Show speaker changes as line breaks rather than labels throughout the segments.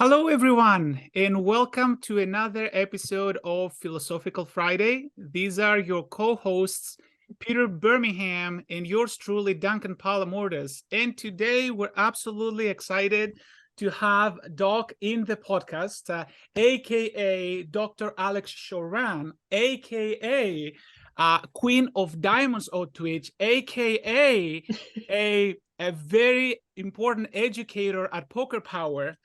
Hello, everyone, and welcome to another episode of Philosophical Friday. These are your co-hosts, Peter Birmingham and yours truly, Duncan Palamordas. And today we're absolutely excited to have Doc in the podcast, aka Dr. Alex Chaurran, aka Queen of Diamonds on Twitch, aka a very important educator at Poker Power.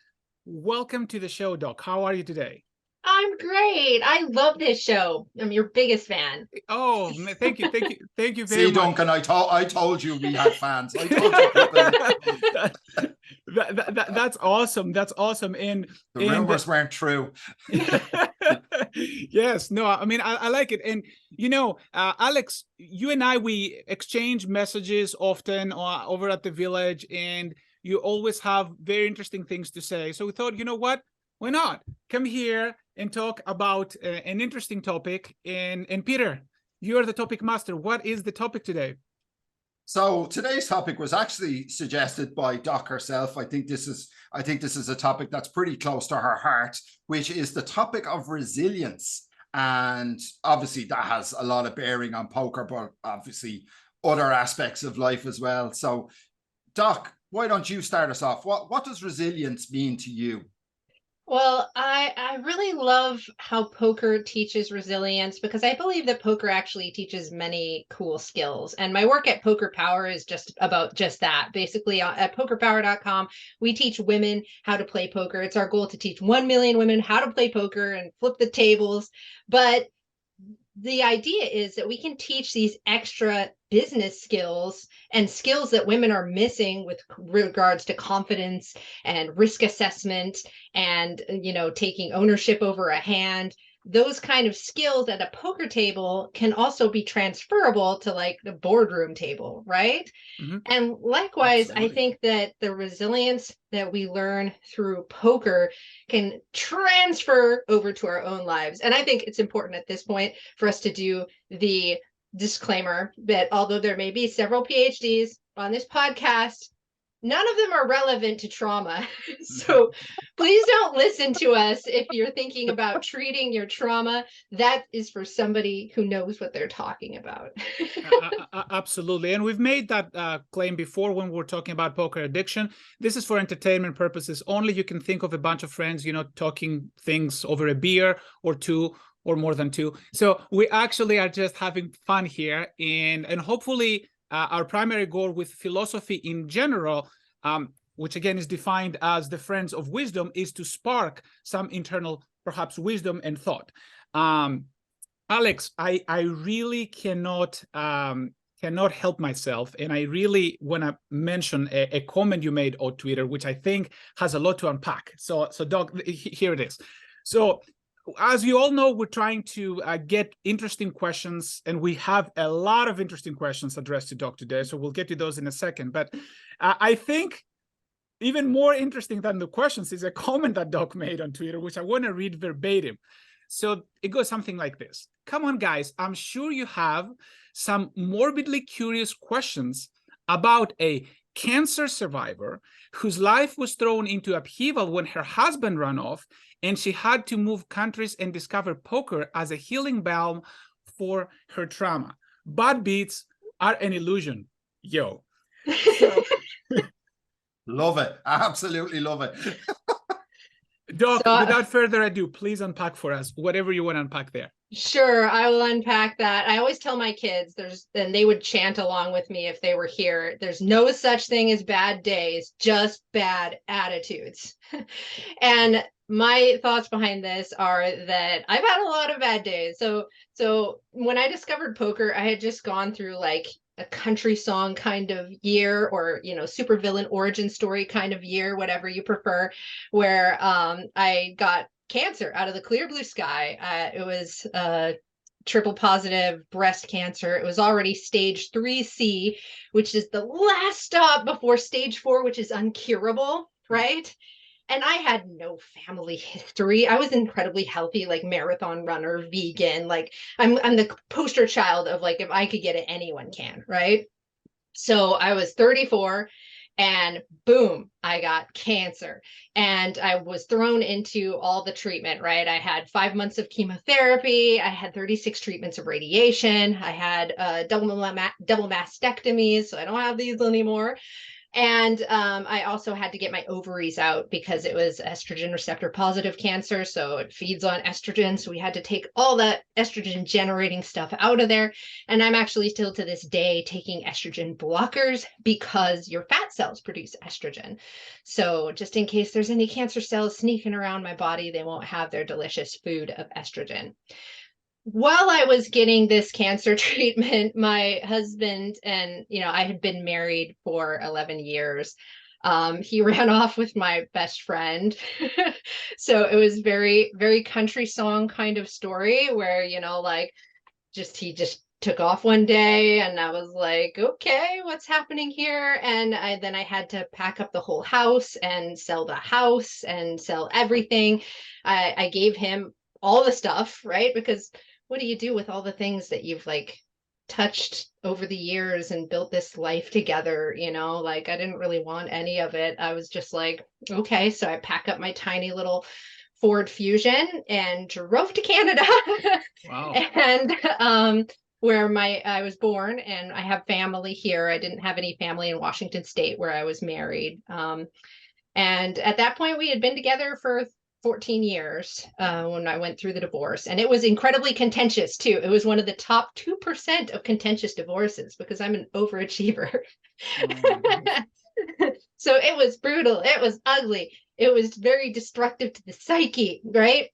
Welcome to the show, Doc. How are you today?
I'm great. I love this show. I'm your biggest fan.
Oh, thank you very much.
See, Duncan, I told you we had fans. I told you people.
That's awesome. That's awesome. And
the rumors weren't true.
Yes, no, I mean, I like it. And, Alex, you and I, we exchange messages often over at the village, and you always have very interesting things to say. So we thought, you know what? Why not? Come here and talk about an interesting topic. And Peter, you're the topic master. What is the topic today?
So today's topic was actually suggested by Doc herself. I think this is a topic that's pretty close to her heart, which is the topic of resilience. And obviously that has a lot of bearing on poker, but obviously other aspects of life as well. So Doc, why don't you start us off? What does resilience mean to you?
Well, I really love how poker teaches resilience because I believe that poker actually teaches many cool skills. And my work at Poker Power is just about just that. Basically, at pokerpower.com, we teach women how to play poker. It's our goal to teach 1 million women how to play poker and flip the tables. But the idea is that we can teach these extra business skills and skills that women are missing with regards to confidence and risk assessment and, taking ownership over a hand. Those kind of skills at a poker table can also be transferable to like the boardroom table, right? Mm-hmm. And likewise, absolutely. I think that the resilience that we learn through poker can transfer over to our own lives. And I think it's important at this point for us to do the disclaimer that although there may be several PhDs on this podcast, none of them are relevant to trauma. So please don't listen to us if you're thinking about treating your trauma. That is for somebody who knows what they're talking about.
Absolutely. And we've made that claim before when we were talking about poker addiction. This is for entertainment purposes only. You can think of a bunch of friends, talking things over a beer or two or more than two. So we actually are just having fun here. And hopefully our primary goal with philosophy in general, which again is defined as the friends of wisdom, is to spark some internal, perhaps, wisdom and thought. Alex, I really cannot help myself, and I really want to mention a comment you made on Twitter, which I think has a lot to unpack. So Doc, here it is. So, as you all know, we're trying to get interesting questions, and we have a lot of interesting questions addressed to Doc today, so we'll get to those in a second. But I think even more interesting than the questions is a comment that Doc made on Twitter, which I want to read verbatim. So it goes something like this. Come on, guys, I'm sure you have some morbidly curious questions about a cancer survivor whose life was thrown into upheaval when her husband ran off and she had to move countries and discover poker as a healing balm for her trauma. Bad beats are an illusion. Yo. So,
love it. Absolutely love it.
Doc, without further ado, please unpack for us whatever you want to unpack there.
Sure, I will unpack that. I always tell my kids and they would chant along with me if they were here. There's no such thing as bad days, just bad attitudes. And my thoughts behind this are that I've had a lot of bad days. So when I discovered poker, I had just gone through like a country song kind of year, or super villain origin story kind of year, whatever you prefer, where I got cancer out of the clear blue sky. It was triple positive breast cancer. It was already stage 3C, which is the last stop before stage 4, which is uncurable, right? And I had no family history. I was incredibly healthy, like marathon runner, vegan. Like I'm the poster child of like, if I could get it, anyone can, right? So I was 34 and boom, I got cancer. And I was thrown into all the treatment, right? I had 5 months of chemotherapy. I had 36 treatments of radiation. I had double mastectomies, so I don't have these anymore. And I also had to get my ovaries out because it was estrogen receptor positive cancer. So it feeds on estrogen. So we had to take all that estrogen generating stuff out of there. And I'm actually still to this day taking estrogen blockers because your fat cells produce estrogen. So just in case there's any cancer cells sneaking around my body, they won't have their delicious food of estrogen. While I was getting this cancer treatment, my husband and, I had been married for 11 years. He ran off with my best friend. So it was very, very country song kind of story where, he just took off one day and I was like, okay, what's happening here? And then I had to pack up the whole house and sell the house and sell everything. I gave him all the stuff, right? Because what do you do with all the things that you've touched over the years and built this life together? I didn't really want any of it. I was just like, okay, so I pack up my tiny little Ford Fusion and drove to Canada.
Wow.
And where I was born, and I have family here. I didn't have any family in Washington State where I was married. And at that point, we had been together for 14 years when I went through the divorce. And it was incredibly contentious, too. It was one of the top 2% of contentious divorces because I'm an overachiever. So it was brutal. It was ugly. It was very destructive to the psyche, right?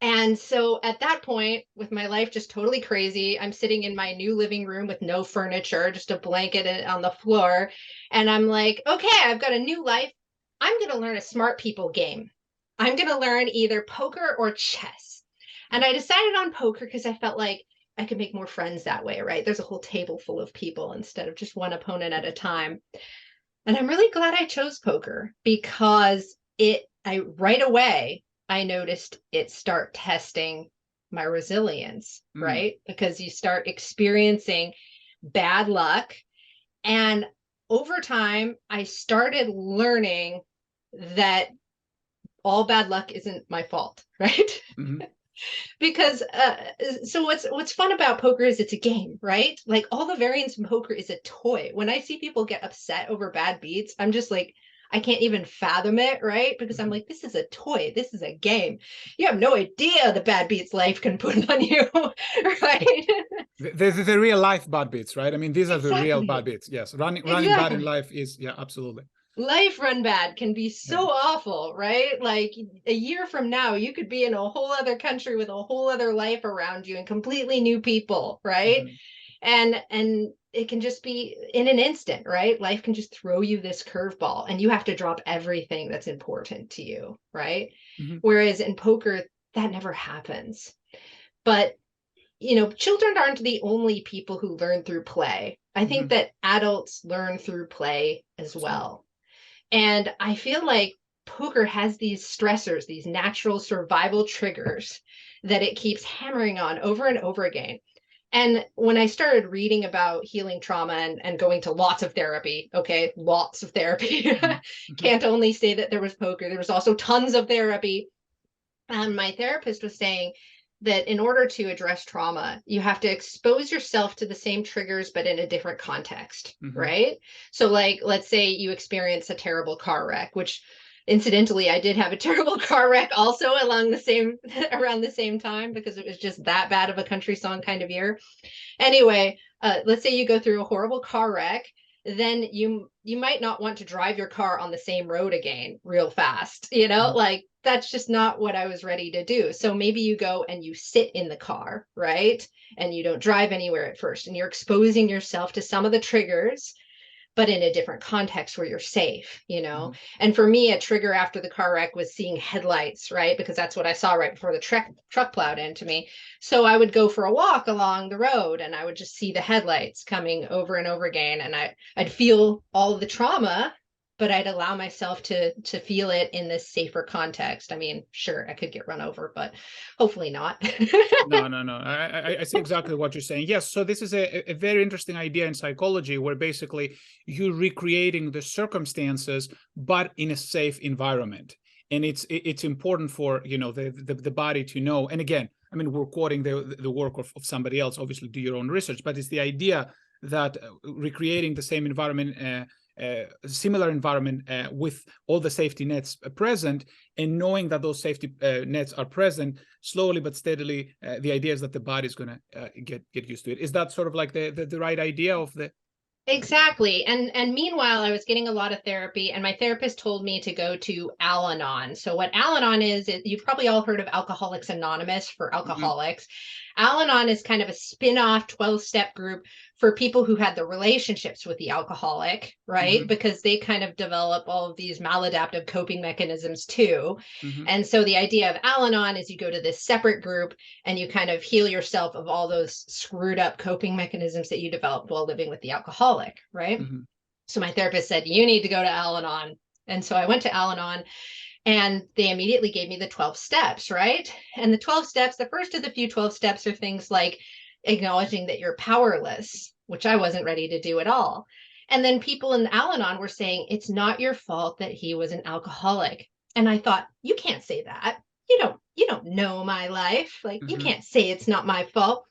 And so at that point, with my life just totally crazy, I'm sitting in my new living room with no furniture, just a blanket on the floor. And I'm like, okay, I've got a new life. I'm going to learn a smart people game. I'm going to learn either poker or chess. And I decided on poker because I felt like I could make more friends that way, right? There's a whole table full of people instead of just one opponent at a time. And I'm really glad I chose poker because right away, I noticed it start testing my resilience, right? Because you start experiencing bad luck. And over time, I started learning that all bad luck isn't my fault, right?
Mm-hmm.
Because so what's fun about poker is it's a game, right? Like all the variants in poker is a toy. When I see people get upset over bad beats, I'm just like, I can't even fathom it, right? Because I'm like, this is a toy, this is a game. You have no idea the bad beats life can put on you, right?
The real life bad beats, right? I mean, these are the real
Exactly.
bad beats. Yes, running bad in life is, yeah, absolutely.
Life run bad can be so awful, right? Like a year from now, you could be in a whole other country with a whole other life around you and completely new people, right? And it can just be in an instant, right? Life can just throw you this curveball and you have to drop everything that's important to you, right? Whereas in poker, that never happens. But children aren't the only people who learn through play. I think that adults learn through play as well. And I feel like poker has these stressors, these natural survival triggers that it keeps hammering on over and over again. And when I started reading about healing trauma and going to lots of therapy, okay, lots of therapy, can't only say that there was poker, there was also tons of therapy. And my therapist was saying that in order to address trauma, you have to expose yourself to the same triggers, but in a different context, right? So let's say you experience a terrible car wreck, which incidentally, I did have a terrible car wreck also around the same time because it was just that bad of a country song kind of year. Anyway, let's say you go through a horrible car wreck, then you might not want to drive your car on the same road again real fast, like that's just not what I was ready to do. So maybe you go and you sit in the car, right? And you don't drive anywhere at first and you're exposing yourself to some of the triggers, but in a different context where you're safe, And for me, a trigger after the car wreck was seeing headlights, right? Because that's what I saw right before the truck plowed into me. So I would go for a walk along the road and I would just see the headlights coming over and over again. And I'd feel all the trauma, but I'd allow myself to feel it in this safer context. I mean, sure, I could get run over, but hopefully not.
No. I see exactly what you're saying. Yes. So this is a very interesting idea in psychology, where basically you're recreating the circumstances, but in a safe environment. And it's important for, you know, the body to know. And again, I mean, we're quoting the work of somebody else. Obviously, do your own research, but it's the idea that recreating the same environment, similar environment with all the safety nets present, and knowing that those safety nets are present, slowly but steadily, the idea is that the body is going to get used to it. Is that sort of like the right idea of the?
Exactly. And meanwhile, I was getting a lot of therapy, and my therapist told me to go to Al-Anon. So what Al-Anon is, you've probably all heard of Alcoholics Anonymous for alcoholics. Al-Anon is kind of a spin-off 12-step group for people who had the relationships with the alcoholic, right? Because they kind of develop all of these maladaptive coping mechanisms too. And so the idea of Al-Anon is you go to this separate group and you kind of heal yourself of all those screwed up coping mechanisms that you developed while living with the alcoholic, right? So my therapist said, you need to go to Al-Anon. And so I went to Al-Anon, and they immediately gave me the 12 steps, right? And the 12 steps, the first of the few 12 steps are things like acknowledging that you're powerless, which I wasn't ready to do at all. And then people in Al-Anon were saying, it's not your fault that he was an alcoholic. And I thought, you can't say that. You don't know my life. Like, you can't say it's not my fault.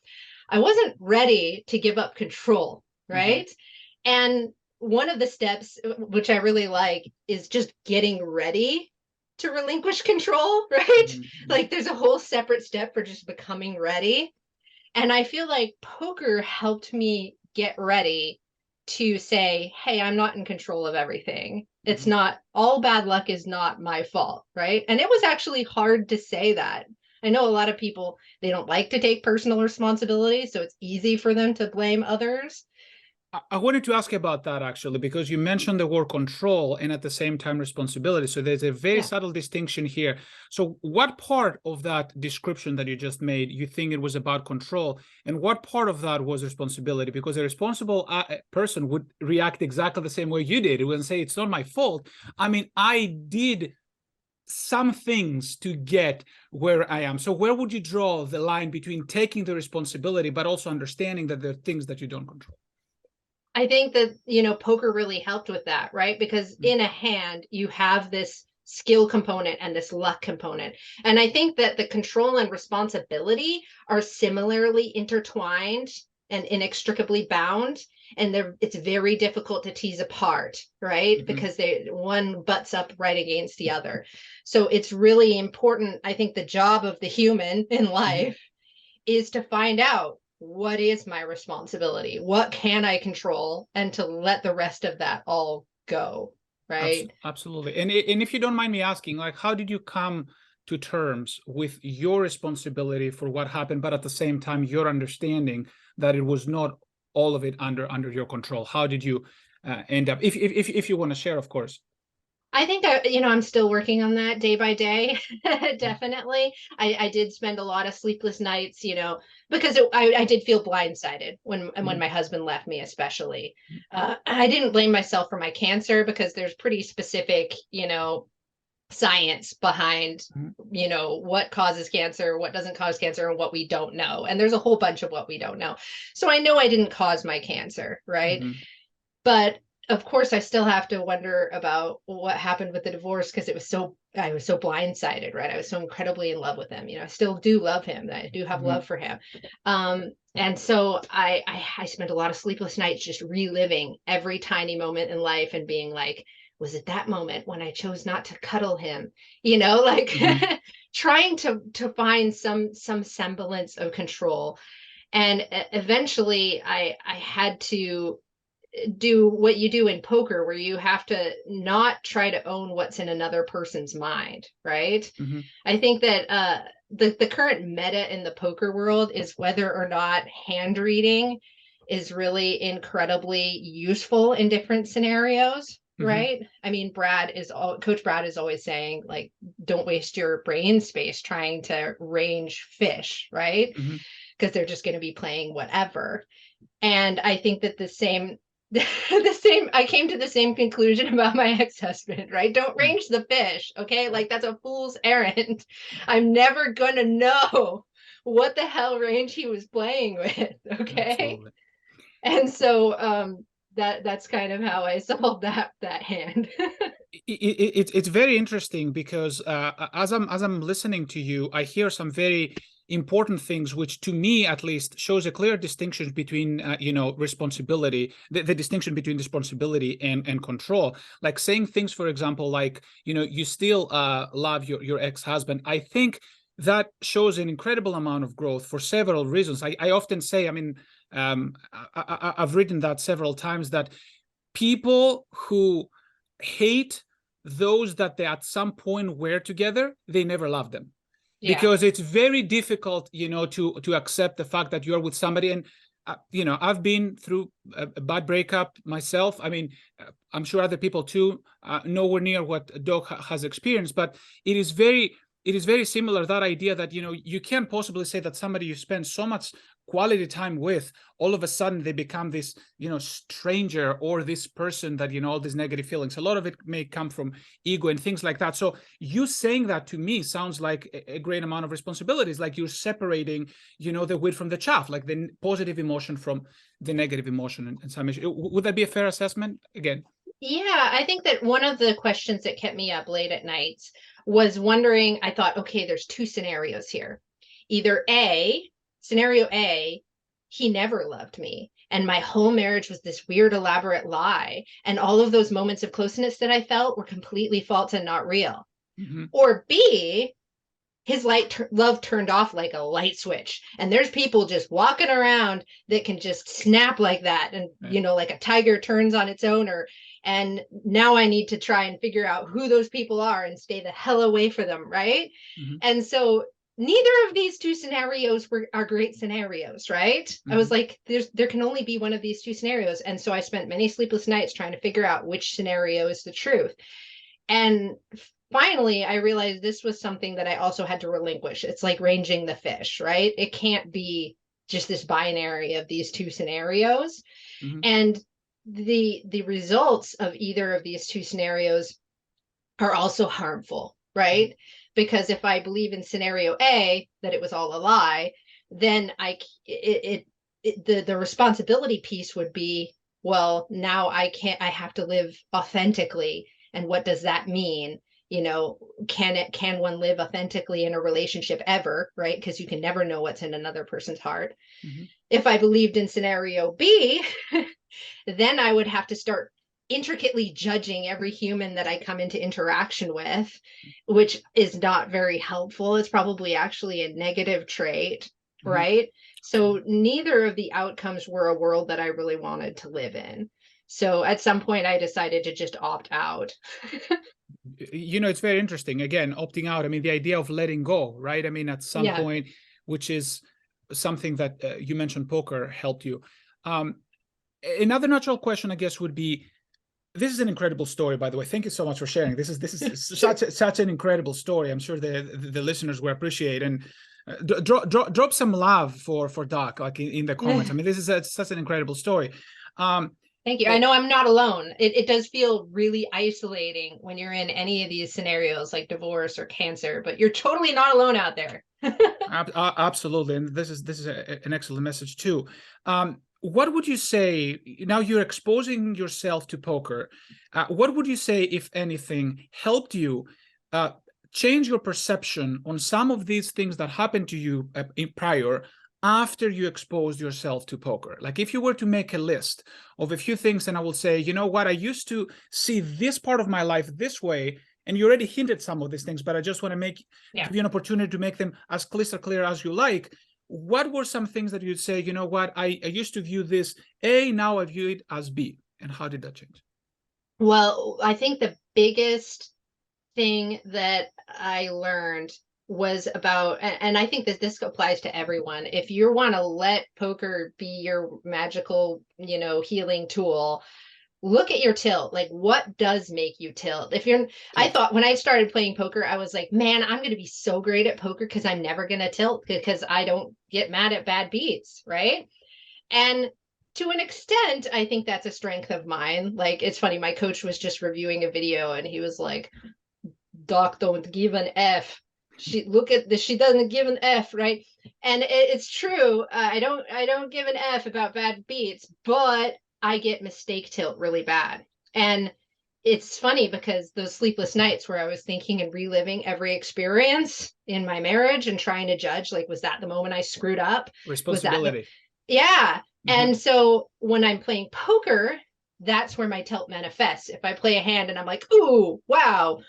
I wasn't ready to give up control, right? And one of the steps, which I really like, is just getting ready to relinquish control, right? Like, there's a whole separate step for just becoming ready. And I feel like poker helped me get ready to say, hey, I'm not in control of everything. It's not, all bad luck is not my fault, right? And it was actually hard to say that. I know a lot of people, they don't like to take personal responsibility, so it's easy for them to blame others.
I wanted to ask you about that, actually, because you mentioned the word control and at the same time responsibility. So there's a very subtle distinction here. So what part of that description that you just made, you think it was about control, and what part of that was responsibility? Because a responsible person would react exactly the same way you did. It would say, it's not my fault. I mean, I did some things to get where I am. So where would you draw the line between taking the responsibility, but also understanding that there are things that you don't control?
I think that, poker really helped with that, right? Because in a hand, you have this skill component and this luck component. And I think that the control and responsibility are similarly intertwined and inextricably bound. And it's very difficult to tease apart, right? Because one butts up right against the other. So it's really important. I think the job of the human in life is to find out, what is my responsibility? What can I control? And to let the rest of that all go, right?
Absolutely. And if you don't mind me asking, like, how did you come to terms with your responsibility for what happened, but at the same time, your understanding that it was not all of it under your control? How did you end up, if you want to share, of course?
I think I'm still working on that day by day. Definitely. I did spend a lot of sleepless nights, because I did feel blindsided when my husband left me, especially. I didn't blame myself for my cancer, because there's pretty specific, science behind, what causes cancer, what doesn't cause cancer, and what we don't know. And there's a whole bunch of what we don't know. So I know I didn't cause my cancer, right? But of course, I still have to wonder about what happened with the divorce, because I was so blindsided, right? I was so incredibly in love with him. I still do love him. I do have love for him. And so I spent a lot of sleepless nights just reliving every tiny moment in life and being like, was it that moment when I chose not to cuddle him? Trying to find some semblance of control. And eventually I had to do what you do in poker, where you have to not try to own what's in another person's mind, right? I think that the current meta in the poker world is whether or not hand reading is really incredibly useful in different scenarios, right? I mean, Coach Brad is always saying, like, don't waste your brain space trying to range fish, right? Because they're just going to be playing whatever. And I think that the same I came to the same conclusion about my ex-husband, right? Don't range the fish, okay? Like that's a fool's errand. I'm never gonna know what the hell range he was playing with, okay?
Absolutely.
And so that's kind of how I solved that hand.
It's very interesting because as I'm listening to you, I hear some very important things, which to me at least shows a clear distinction between responsibility, the distinction between responsibility and control. Like saying things, for example, like you still love your ex-husband. I think that shows an incredible amount of growth for several reasons. I often say, I mean, I've written that several times, that people who hate those that they at some point were together, they never loved them. Yeah. Because it's very difficult, to accept the fact that you're with somebody. And, I've been through a bad breakup myself. I mean, I'm sure other people too, nowhere near what Doc has experienced, but it is very similar, that idea that, you can't possibly say that somebody you spend so much quality time with, all of a sudden they become this, stranger, or this person that, all these negative feelings. A lot of it may come from ego and things like that. So you saying that to me sounds like a great amount of responsibilities, like you're separating, the wheat from the chaff, like the positive emotion from the negative emotion and some issue. Would that be a fair assessment again?
Yeah, I think that one of the questions that kept me up late at nights was wondering, I thought, okay, there's two scenarios here. Either scenario A, he never loved me, and my whole marriage was this weird, elaborate lie, and all of those moments of closeness that I felt were completely false and not real. Mm-hmm. Or B, his love turned off like a light switch, and there's people just walking around that can just snap like that, and right. Like a tiger turns on its owner. And now I need to try and figure out who those people are and stay the hell away from them, right? Mm-hmm. And so neither of these two scenarios are great scenarios, right? Mm-hmm. I was like, there can only be one of these two scenarios. And so I spent many sleepless nights trying to figure out which scenario is the truth. And finally, I realized this was something that I also had to relinquish. It's like ranging the fish, right? It can't be just this binary of these two scenarios. Mm-hmm. And the results of either of these two scenarios are also harmful, right? Because if I believe in scenario A, that it was all a lie, then the responsibility piece would be, well, now I have to live authentically. And what does that mean? Can one live authentically in a relationship ever, right? Because you can never know what's in another person's heart. Mm-hmm. If I believed in scenario B, then I would have to start intricately judging every human that I come into interaction with, which is not very helpful. It's probably actually a negative trait, mm-hmm. right? So neither of the outcomes were a world that I really wanted to live in. So at some point I decided to just opt out.
It's very interesting. Again, opting out. I mean, the idea of letting go, right? I mean, at some point, which is something that you mentioned, poker helped you. Another natural question, I guess, would be, this is an incredible story, by the way. Thank you so much for sharing. This is such an incredible story. I'm sure the listeners will appreciate. And drop some love for Doc, like in the comments. I mean, this is such an incredible story.
Thank you. I know I'm not alone. It does feel really isolating when you're in any of these scenarios, like divorce or cancer, but you're totally not alone out there.
Absolutely. And this is an excellent message too. What would you say, now you're exposing yourself to poker, what would you say, if anything, helped you change your perception on some of these things that happened to you prior, after you exposed yourself to poker? Like if you were to make a list of a few things, and I will say, you know what, I used to see this part of my life this way, and you already hinted some of these things, but I just want to give you an opportunity to make them as crystal clear as you like. What were some things that you'd say, you know what, I used to view this A, now I view it as B, and how did that change?
Well, I think the biggest thing that I learned was about, and I think that this applies to everyone, if you want to let poker be your magical, healing tool, look at your tilt. Like, what does make you tilt? I thought when I started playing poker, I was like, man, I'm going to be so great at poker because I'm never going to tilt because I don't get mad at bad beats, right? And to an extent, I think that's a strength of mine. Like, it's funny, my coach was just reviewing a video and he was like, Doc don't give an F. She look at this, she doesn't give an F, right? And it's true. I don't give an F about bad beats, but I get mistake tilt really bad. And it's funny because those sleepless nights where I was thinking and reliving every experience in my marriage and trying to judge, like, was that the moment I screwed up?
Responsibility.
Yeah.
Mhm.
And so when I'm playing poker, that's where my tilt manifests. If I play a hand and I'm like, ooh, wow,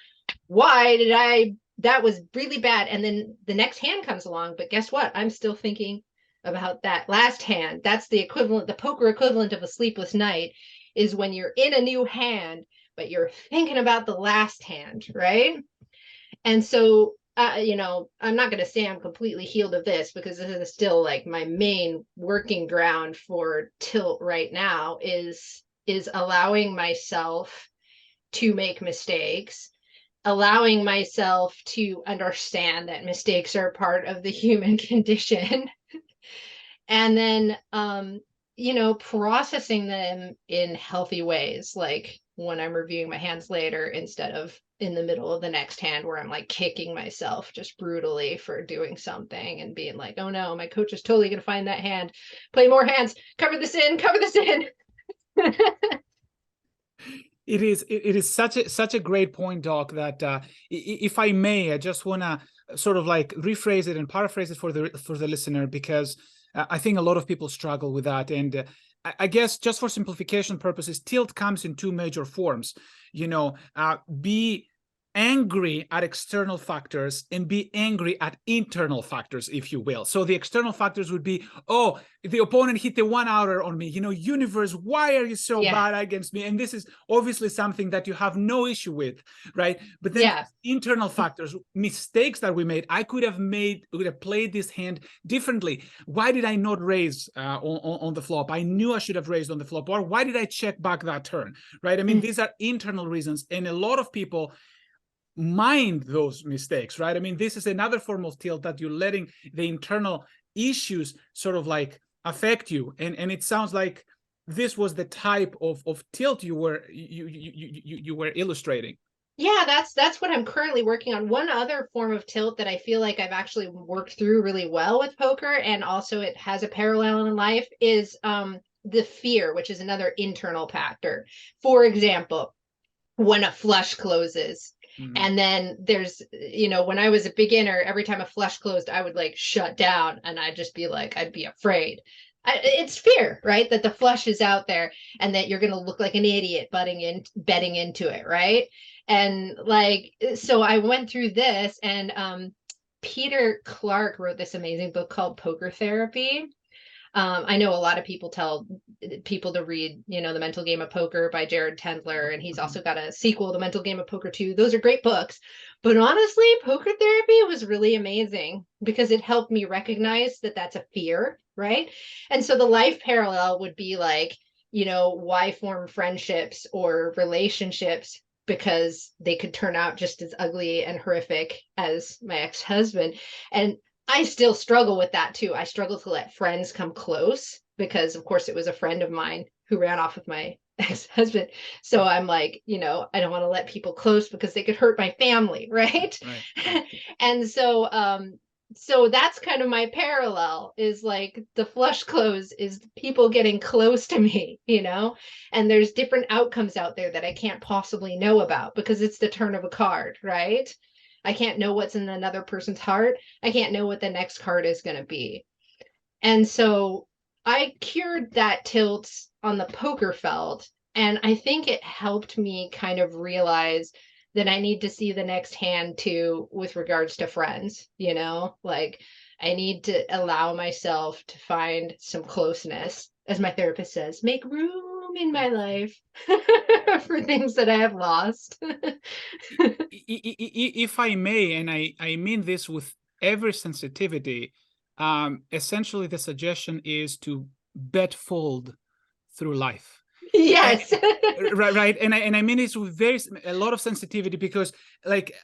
why did that was really bad. And then the next hand comes along, but guess what? I'm still thinking about that last hand. That's the equivalent, the poker equivalent of a sleepless night is when you're in a new hand, but you're thinking about the last hand, right? And so, you know, I'm not going to say I'm completely healed of this because this is still like my main working ground for tilt right now is allowing myself to make mistakes, allowing myself to understand that mistakes are part of the human condition, and then you know, processing them in healthy ways, like when I'm reviewing my hands later instead of in the middle of the next hand where I'm like kicking myself just brutally for doing something and being like, oh no, my coach is totally going to find that hand, play more hands, cover this in.
It is such a great point, Doc, that if I may, I just want to sort of like rephrase it and paraphrase it for the listener, because I think a lot of people struggle with that. And I guess just for simplification purposes, tilt comes in two major forms. You know, be angry at external factors and be angry at internal factors, if you will. So the external factors would be, oh, the opponent hit the one-outer on me. You know, universe, why are you so bad against me? And this is obviously something that you have no issue with, right? But then internal factors, mistakes that we made. I could have played this hand differently. Why did I not raise on the flop? I knew I should have raised on the flop. Or why did I check back that turn, right? I mean, these are internal reasons. And a lot of people mind those mistakes, right? I mean, this is another form of tilt, that you're letting the internal issues sort of like affect you. And it sounds like this was the type of tilt you were illustrating.
Yeah, that's what I'm currently working on. One other form of tilt that I feel like I've actually worked through really well with poker, and also it has a parallel in life, is the fear, which is another internal factor. For example, when a flush closes, and then there's, you know, when I was a beginner, every time a flush closed, I would like shut down and I'd just be like, I'd be afraid. It's fear, right? That the flush is out there and that you're going to look like an idiot betting into it, right? And like, so I went through this, and Peter Clark wrote this amazing book called Poker Therapy. I know a lot of people tell people to read, you know, The Mental Game of Poker by Jared Tendler, and he's also got a sequel, The Mental Game of Poker 2. Those are great books. But honestly, Poker Therapy was really amazing because it helped me recognize that that's a fear, right? And so the life parallel would be like, you know, why form friendships or relationships? Because they could turn out just as ugly and horrific as my ex-husband. And I still struggle with that too. I struggle to let friends come close because, of course, it was a friend of mine who ran off with my ex-husband. So I'm like, you know, I don't want to let people close because they could hurt my family, right? And so so that's kind of my parallel, is like the flush close is people getting close to me, you know, and there's different outcomes out there that I can't possibly know about because it's the turn of a card, right? I can't know what's in another person's heart. I can't know what the next card is going to be. And so I cured that tilt on the poker felt. And I think it helped me kind of realize that I need to see the next hand too with regards to friends, you know, like I need to allow myself to find some closeness. As my therapist says, make room in my life for things that I have lost.
If I may, and I mean this with every sensitivity, essentially the suggestion is to bet fold through life.
Yes.
right. And I mean it's with a lot of sensitivity, because like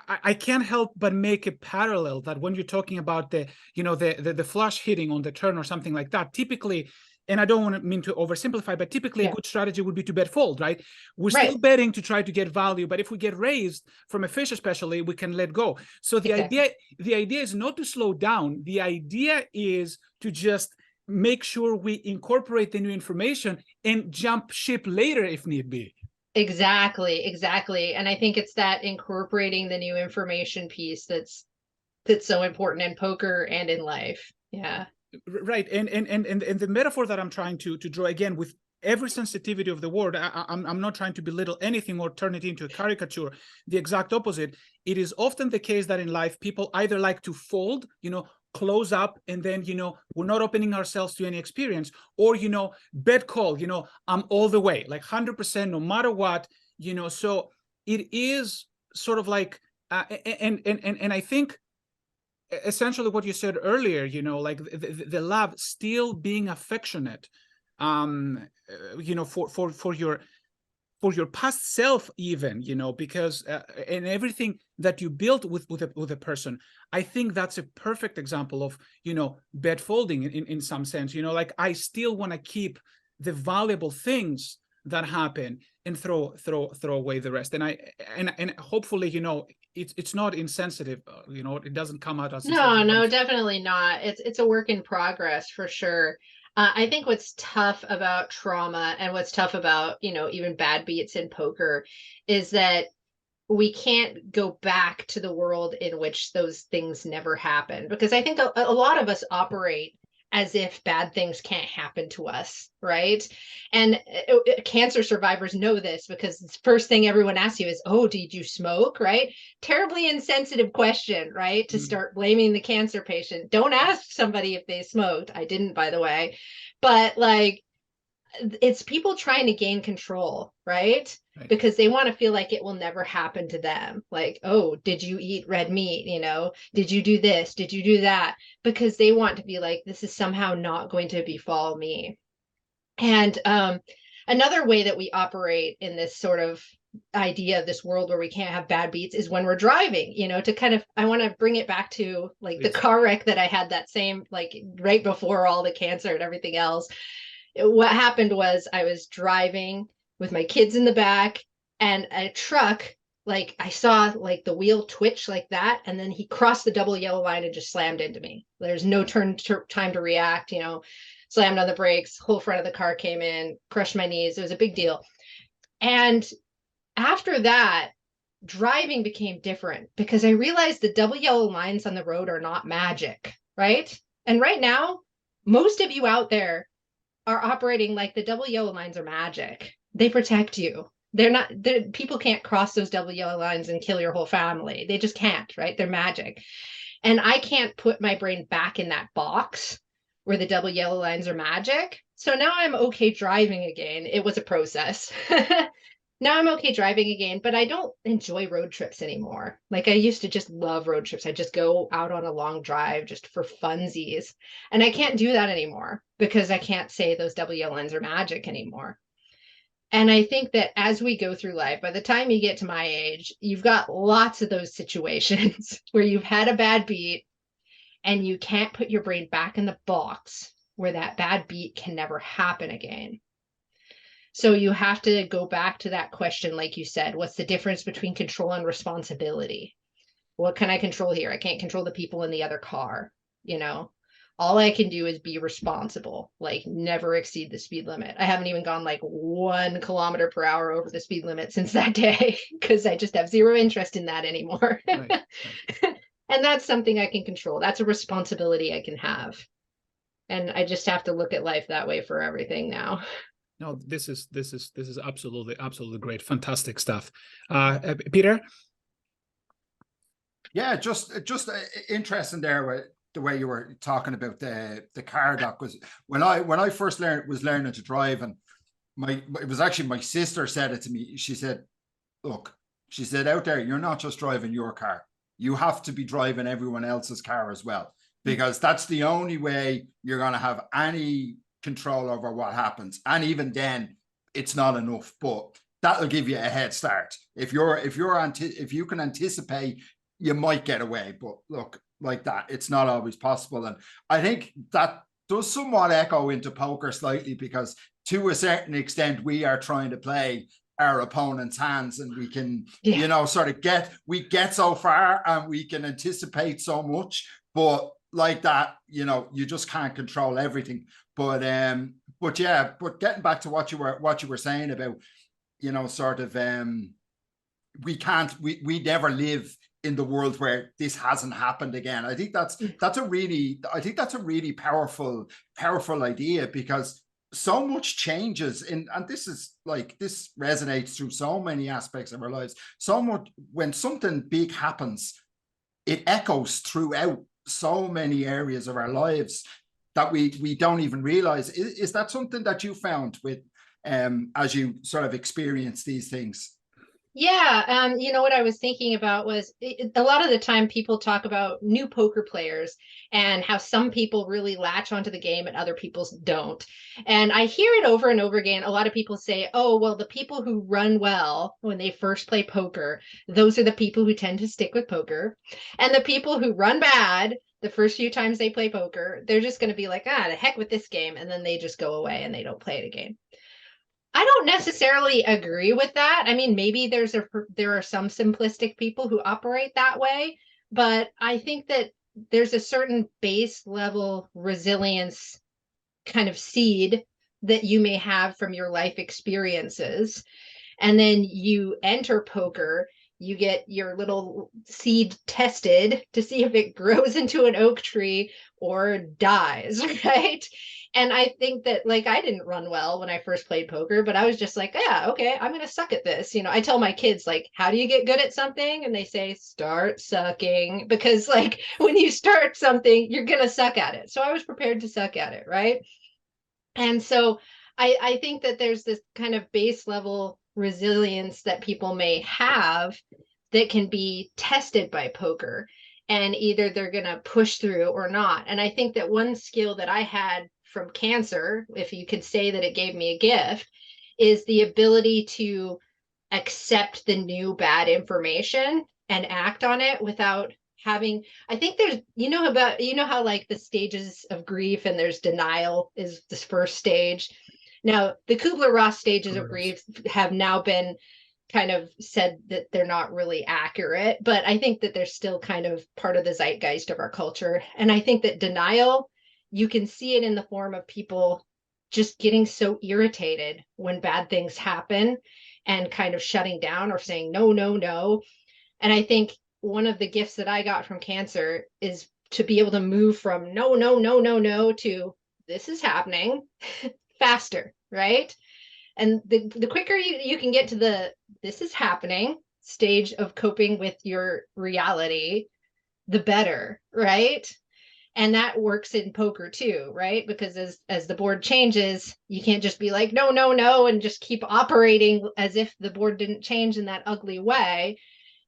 I can't help but make a parallel that when you're talking about the, you know, the flush hitting on the turn or something like that, typically and I don't want to mean to oversimplify, but typically a good strategy would be to bet fold, right? We're still betting to try to get value, but if we get raised from a fish especially, we can let go. So the idea is not to slow down. The idea is to just make sure we incorporate the new information and jump ship later if need be.
Exactly. And I think it's that incorporating the new information piece that's so important in poker and in life. Yeah.
Right. And the metaphor that I'm trying to draw, again, with every sensitivity of the word, I'm not trying to belittle anything or turn it into a caricature. The exact opposite. It is often the case that in life, people either like to fold, close up, and then, we're not opening ourselves to any experience, or, bet call, I'm all the way, like 100%, no matter what, so it is sort of like, and I think, essentially what you said earlier, like the love, still being affectionate, for your past self, even, because and everything that you built with a person. I think that's a perfect example of, bet folding in some sense, like I still want to keep the valuable things that happen and throw away the rest. And hopefully, it's not insensitive, it doesn't come out as
no, definitely not. It's a work in progress for sure. I think what's tough about trauma and what's tough about, even bad beats in poker is that we can't go back to the world in which those things never happen, because I think a lot of us operate as if bad things can't happen to us, right? And cancer survivors know this, because the first thing everyone asks you is, oh, did you smoke, right? Terribly insensitive question, right? To start blaming the cancer patient. Don't ask somebody if they smoked. I didn't, by the way. But like, it's people trying to gain control, right? Because they want to feel like it will never happen to them. Like, oh, did you eat red meat? Did you do this? Did you do that? Because they want to be like, this is somehow not going to befall me. And another way that we operate in this sort of idea of this world where we can't have bad beats is when we're driving, to kind of, I want to bring it back to like the car wreck that I had, that same, like right before all the cancer and everything else. What happened was I was driving with my kids in the back, and a truck, like I saw like the wheel twitch like that, and then he crossed the double yellow line and just slammed into me. There's no time to react, slammed on the brakes, whole front of the car came in, crushed my knees. It was a big deal. And after that, driving became different, because I realized the double yellow lines on the road are not magic, right? And right now, most of you out there are operating like the double yellow lines are magic. They protect you. People can't cross those double yellow lines and kill your whole family. They just can't, right? They're magic. And I can't put my brain back in that box where the double yellow lines are magic. So now I'm okay driving again. It was a process. Now I'm okay driving again, but I don't enjoy road trips anymore. Like I used to just love road trips. I just go out on a long drive just for funsies. And I can't do that anymore, because I can't say those double yellow lines are magic anymore. And I think that as we go through life, by the time you get to my age, you've got lots of those situations where you've had a bad beat and you can't put your brain back in the box where that bad beat can never happen again. So you have to go back to that question, like you said, what's the difference between control and responsibility? What can I control here? I can't control the people in the other car. All I can do is be responsible, like never exceed the speed limit. I haven't even gone like 1 kilometer per hour over the speed limit since that day, because I just have zero interest in that anymore. Right. And that's something I can control. That's a responsibility I can have. And I just have to look at life that way for everything now.
No, this is absolutely great, fantastic stuff. Peter?
Yeah, just interesting there with the way you were talking about the car dock. Was when I first was learning to drive, and it was actually my sister said it to me. She said, "Look," she said, "out there, you're not just driving your car. You have to be driving everyone else's car as well, because that's the only way you're going to have any control over what happens. And even then, it's not enough, but that'll give you a head start. If you can anticipate, you might get away. But look, like that, it's not always possible." And I think that does somewhat echo into poker slightly, because to a certain extent we are trying to play our opponent's hands, and we can, you know, sort of we get so far and we can anticipate so much, but like that, you know, you just can't control everything. But yeah, but getting back to what you were saying about, you know, sort of we never live in the world where this hasn't happened again. I think that's a really powerful idea, because so much changes and this resonates through so many aspects of our lives. So much, when something big happens, it echoes throughout so many areas of our lives that we don't even realize. Is that something that you found with as you sort of experience these things?
Yeah, you know, what I was thinking about was a lot of the time people talk about new poker players and how some people really latch onto the game and other people don't. And I hear it over and over again. A lot of people say, oh, well, the people who run well when they first play poker, those are the people who tend to stick with poker. And the people who run bad the first few times they play poker, they're just going to be like, the heck with this game. And then they just go away and they don't play it again. I don't necessarily agree with that. I mean, maybe there are some simplistic people who operate that way, but I think that there's a certain base level resilience kind of seed that you may have from your life experiences. And then you enter poker, you get your little seed tested to see if it grows into an oak tree or dies, right? And I think that, like, I didn't run well when I first played poker, but I was just like, yeah, okay, I'm going to suck at this. You know, I tell my kids, like, how do you get good at something? And they say, start sucking, because, like, when you start something, you're going to suck at it. So I was prepared to suck at it, right? And so I think that there's this kind of base level resilience that people may have that can be tested by poker, and either they're going to push through or not. And I think that one skill that I had from cancer, if you could say that it gave me a gift, is the ability to accept the new bad information and act on it without having, I think there's, you know how like the stages of grief, and there's denial is this first stage. Now, the Kubler-Ross stages of grief have now been kind of said that they're not really accurate, but I think that they're still kind of part of the zeitgeist of our culture. And I think that denial, you can see it in the form of people just getting so irritated when bad things happen and kind of shutting down or saying, no, no, no. And I think one of the gifts that I got from cancer is to be able to move from no, no, no, no, no to this is happening faster, right? And the quicker you can get to the this is happening stage of coping with your reality, the better, right? And that works in poker too, right? Because as the board changes, you can't just be like, no, no, no, and just keep operating as if the board didn't change in that ugly way.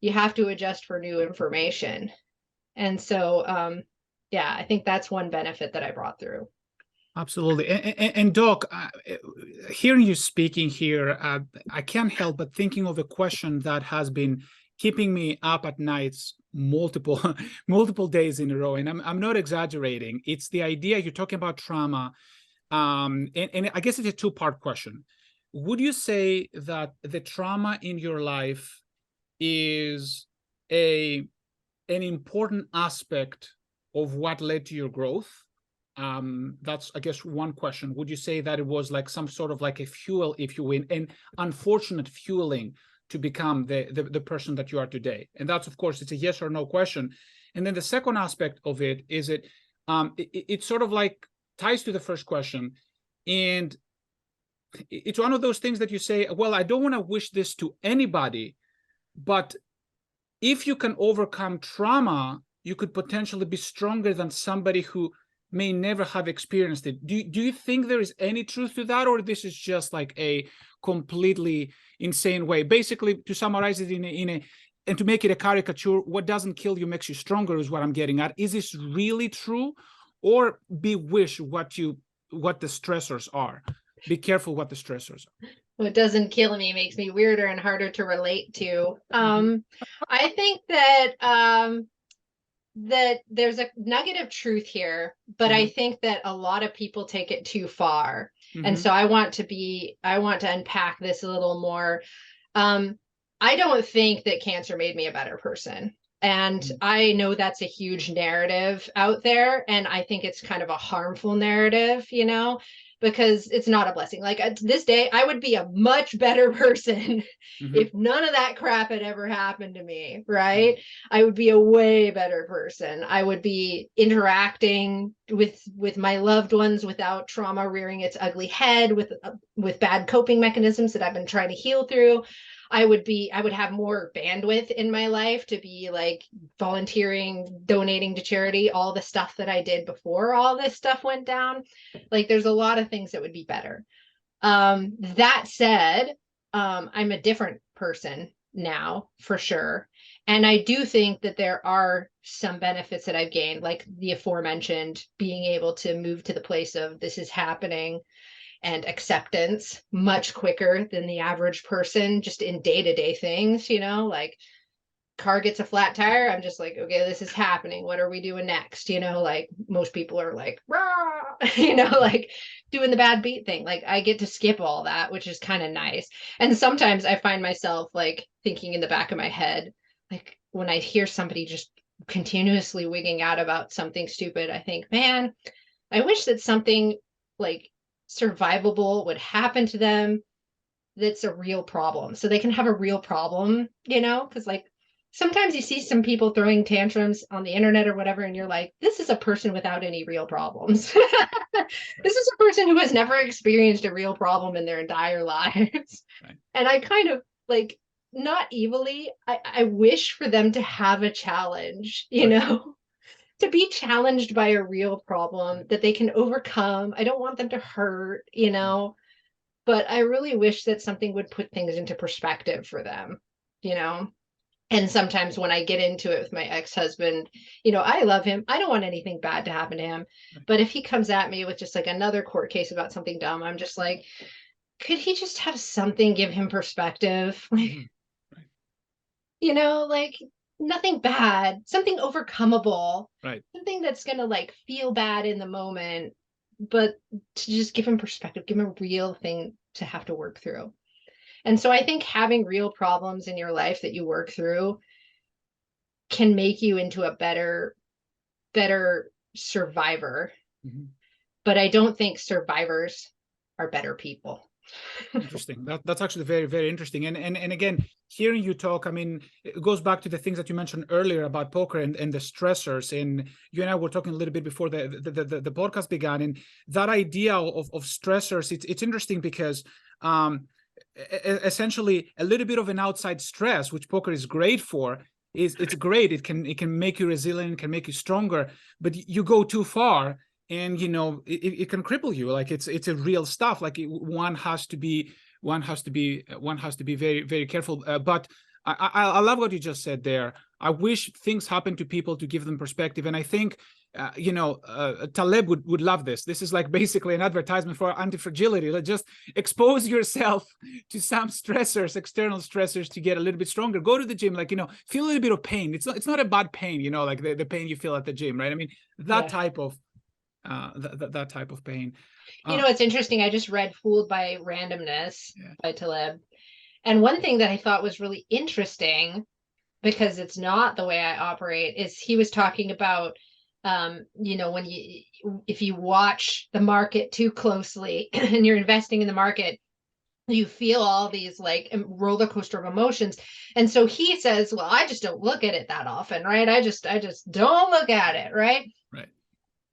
You have to adjust for new information. And so, yeah, I think that's one benefit that I brought through.
Absolutely. And Doc, hearing you speaking here, I can't help but thinking of a question that has been keeping me up at nights multiple days in a row. And I'm not exaggerating. It's the idea, you're talking about trauma. And I guess it's a two-part question. Would you say that the trauma in your life is an important aspect of what led to your growth? That's, I guess, one question. Would you say that it was like some sort of like a fuel, if you will, and unfortunate fueling to become the person that you are today? And that's, of course, it's a yes or no question. And then the second aspect of it is it sort of like ties to the first question. And it's one of those things that you say, well, I don't want to wish this to anybody, but if you can overcome trauma, you could potentially be stronger than somebody who may never have experienced it. Do you think there is any truth to that, or this is just like a completely insane way? Basically, to summarize it and to make it a caricature, what doesn't kill you makes you stronger is what I'm getting at. Is this really true, or bewitch what the stressors are? Be careful what the stressors are.
What doesn't kill me makes me weirder and harder to relate to. I think that that there's a nugget of truth here, but I think that a lot of people take it too far. And so I want to unpack this a little more. I don't think that cancer made me a better person. And I know that's a huge narrative out there. And I think it's kind of a harmful narrative, you know, because it's not a blessing. Like to this day, I would be a much better person if none of that crap had ever happened to me, right? I would be a way better person. I would be interacting with my loved ones without trauma rearing its ugly head, with bad coping mechanisms that I've been trying to heal through. I would have more bandwidth in my life to be like volunteering, donating to charity, all the stuff that I did before all this stuff went down. Like there's a lot of things that would be better. That said, I'm a different person now for sure. And I do think that there are some benefits that I've gained, like the aforementioned, being able to move to the place of this is happening and acceptance much quicker than the average person, just in day-to-day things, you know, like car gets a flat tire, I'm just like, okay, this is happening, what are we doing next? You know, like most people are like, rah! You know, like doing the bad beat thing. Like I get to skip all that, which is kind of nice. And sometimes I find myself like thinking in the back of my head, like when I hear somebody just continuously wigging out about something stupid, I think, man, I wish that something like survivable would happen to them that's a real problem, so they can have a real problem, you know, because like sometimes you see some people throwing tantrums on the internet or whatever, and you're like, this is a person without any real problems. This is a person who has never experienced a real problem in their entire lives. Right. And I kind of like, not evilly, I wish for them to have a challenge, you know, to be challenged by a real problem that they can overcome. I don't want them to hurt, you know, but I really wish that something would put things into perspective for them, you know. And sometimes when I get into it with my ex-husband, you know, I love him. I don't want anything bad to happen to him. But if he comes at me with just like another court case about something dumb, I'm just like, could he just have something give him perspective? Like, you know, like nothing bad, something overcomable, right? Something that's going to like feel bad in the moment, but to just give him perspective, give him a real thing to have to work through. And so I think having real problems in your life that you work through can make you into a better survivor. But I don't think survivors are better people.
Interesting. That's actually very, very interesting. And again, hearing you talk, I mean, it goes back to the things that you mentioned earlier about poker and the stressors. And you and I were talking a little bit before the podcast began. And that idea of stressors, it's interesting because essentially a little bit of an outside stress, which poker is great for, it's great. It can make you resilient, can make you stronger, but you go too far and, you know, it can cripple you. Like it's a real stuff. Like one has to be very, very careful. But I love what you just said there. I wish things happen to people to give them perspective. And I think, you know, Taleb would love this. This is like basically an advertisement for anti-fragility. Like just expose yourself to some stressors, external stressors, to get a little bit stronger. Go to the gym, like, you know, feel a little bit of pain. It's not a bad pain, you know, like the pain you feel at the gym, right? I mean, that type of that type of pain.
You know, it's interesting. I just read Fooled by Randomness by Taleb. And one thing that I thought was really interesting, because it's not the way I operate, is he was talking about, you know, if you watch the market too closely and you're investing in the market, you feel all these like roller coaster of emotions. And so he says, well, I just don't look at it that often, right? I just don't look at it, right? Right.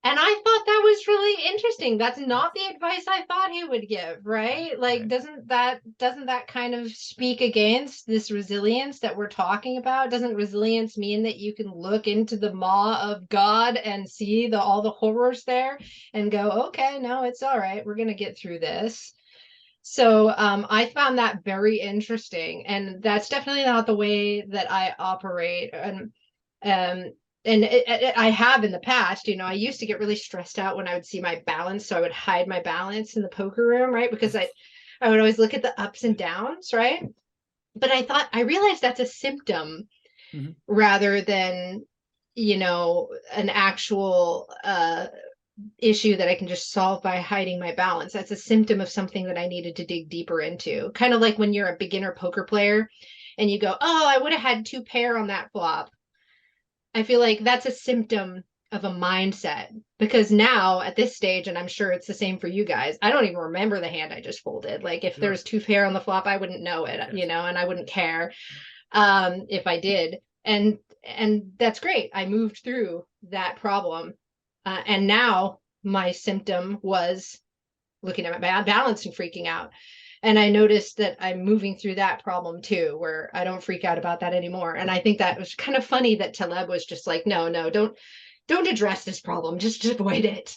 And I thought that was really interesting. That's not the advice I thought he would give, right? Like, doesn't that kind of speak against this resilience that we're talking about? Doesn't resilience mean that you can look into the maw of God and see all the horrors there and go, okay, no, it's all right. We're going to get through this. So I found that very interesting. And that's definitely not the way that I operate. And I have in the past, you know, I used to get really stressed out when I would see my balance. So I would hide my balance in the poker room, right? Because I would always look at the ups and downs, right? But I realized that's a symptom rather than an actual issue that I can just solve by hiding my balance. That's a symptom of something that I needed to dig deeper into. Kind of like when you're a beginner poker player and you go, oh, I would have had 2 pair on that flop. I feel like that's a symptom of a mindset, because now at this stage, and I'm sure it's the same for you guys, I don't even remember the hand I just folded. Like if there's 2 pair on the flop, I wouldn't know it, and I wouldn't care if I did. And that's great. I moved through that problem. And now my symptom was looking at my balance and freaking out. And I noticed that I'm moving through that problem too, where I don't freak out about that anymore. And I think that was kind of funny that Taleb was just like, no, don't address this problem, just avoid it.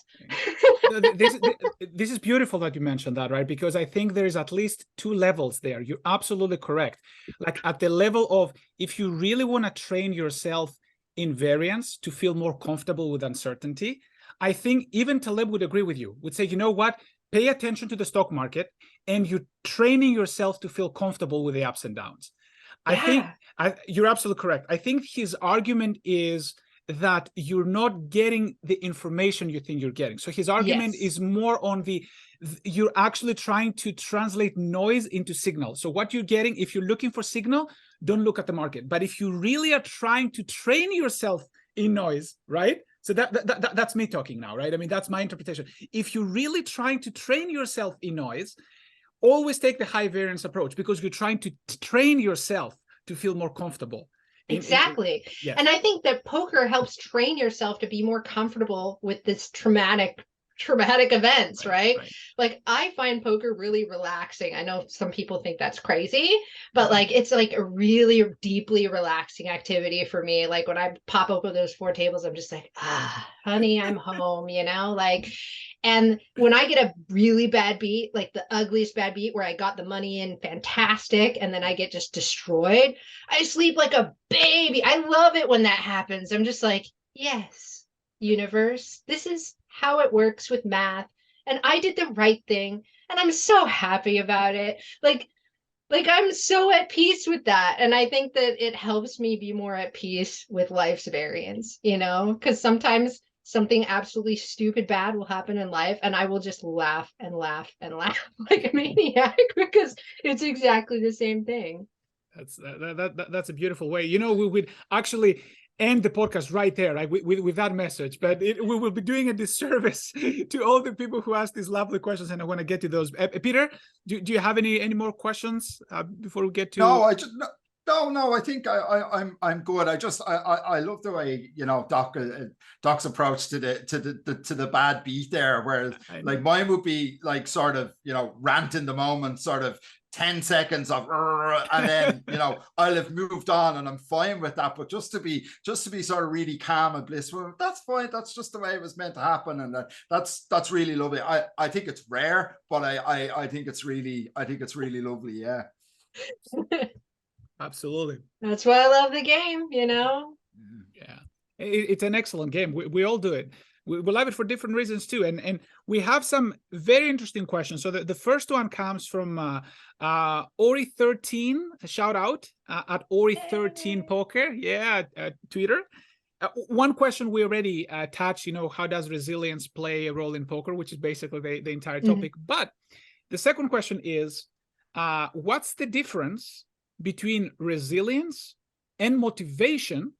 This is beautiful that you mentioned that, right? Because I think there is at least 2 levels there. You're absolutely correct. Like at the level of, if you really want to train yourself in variance to feel more comfortable with uncertainty, I think even Taleb would agree with you, would say, you know what, pay attention to the stock market and you're training yourself to feel comfortable with the ups and downs. Yeah. I think you're absolutely correct. I think his argument is that you're not getting the information you think you're getting. So his argument is more on you're actually trying to translate noise into signal. So what you're getting, if you're looking for signal, don't look at the market. But if you really are trying to train yourself in noise, right? So that's me talking now, right? I mean, that's my interpretation. If you're really trying to train yourself in noise, always take the high variance approach, because you're trying to train yourself to feel more comfortable.
Exactly. Yes. And I think that poker helps train yourself to be more comfortable with this traumatic events, right? Like I find poker really relaxing. I know some people think that's crazy, but like it's like a really deeply relaxing activity for me. Like when I pop open those 4 tables, I'm just like, honey, I'm home, like. And when I get a really bad beat, like the ugliest bad beat where I got the money in fantastic, and then I get just destroyed, I sleep like a baby. I love it when that happens. I'm just like, yes, universe, this is how it works with math. And I did the right thing. And I'm so happy about it. Like I'm so at peace with that. And I think that it helps me be more at peace with life's variance, because sometimes something absolutely stupid bad will happen in life and I will just laugh and laugh and laugh like a maniac, because it's exactly the same thing.
That's a beautiful way. We would actually end the podcast right there, right, with that message, but we will be doing a disservice to all the people who ask these lovely questions, and I want to get to those. Peter, do you have any more questions before we get to?
No, I think I'm good. I love the way Doc's approach to the bad beat there, where like mine would be like sort of rant in the moment, sort of 10 seconds of and then I'll have moved on and I'm fine with that. But just to be sort of really calm and blissful, that's fine. That's just the way it was meant to happen, and that's really lovely. I think it's rare, but I think it's really lovely. Yeah.
Absolutely.
That's why I love the game,
Yeah, it's an excellent game. We all do it. We love it for different reasons too. And we have some very interesting questions. So the first one comes from Ori13. Shout out at Ori13 Poker. Yeah, Twitter. One question we already touched, how does resilience play a role in poker, which is basically the entire topic. But the second question is, what's the difference between resilience and motivation,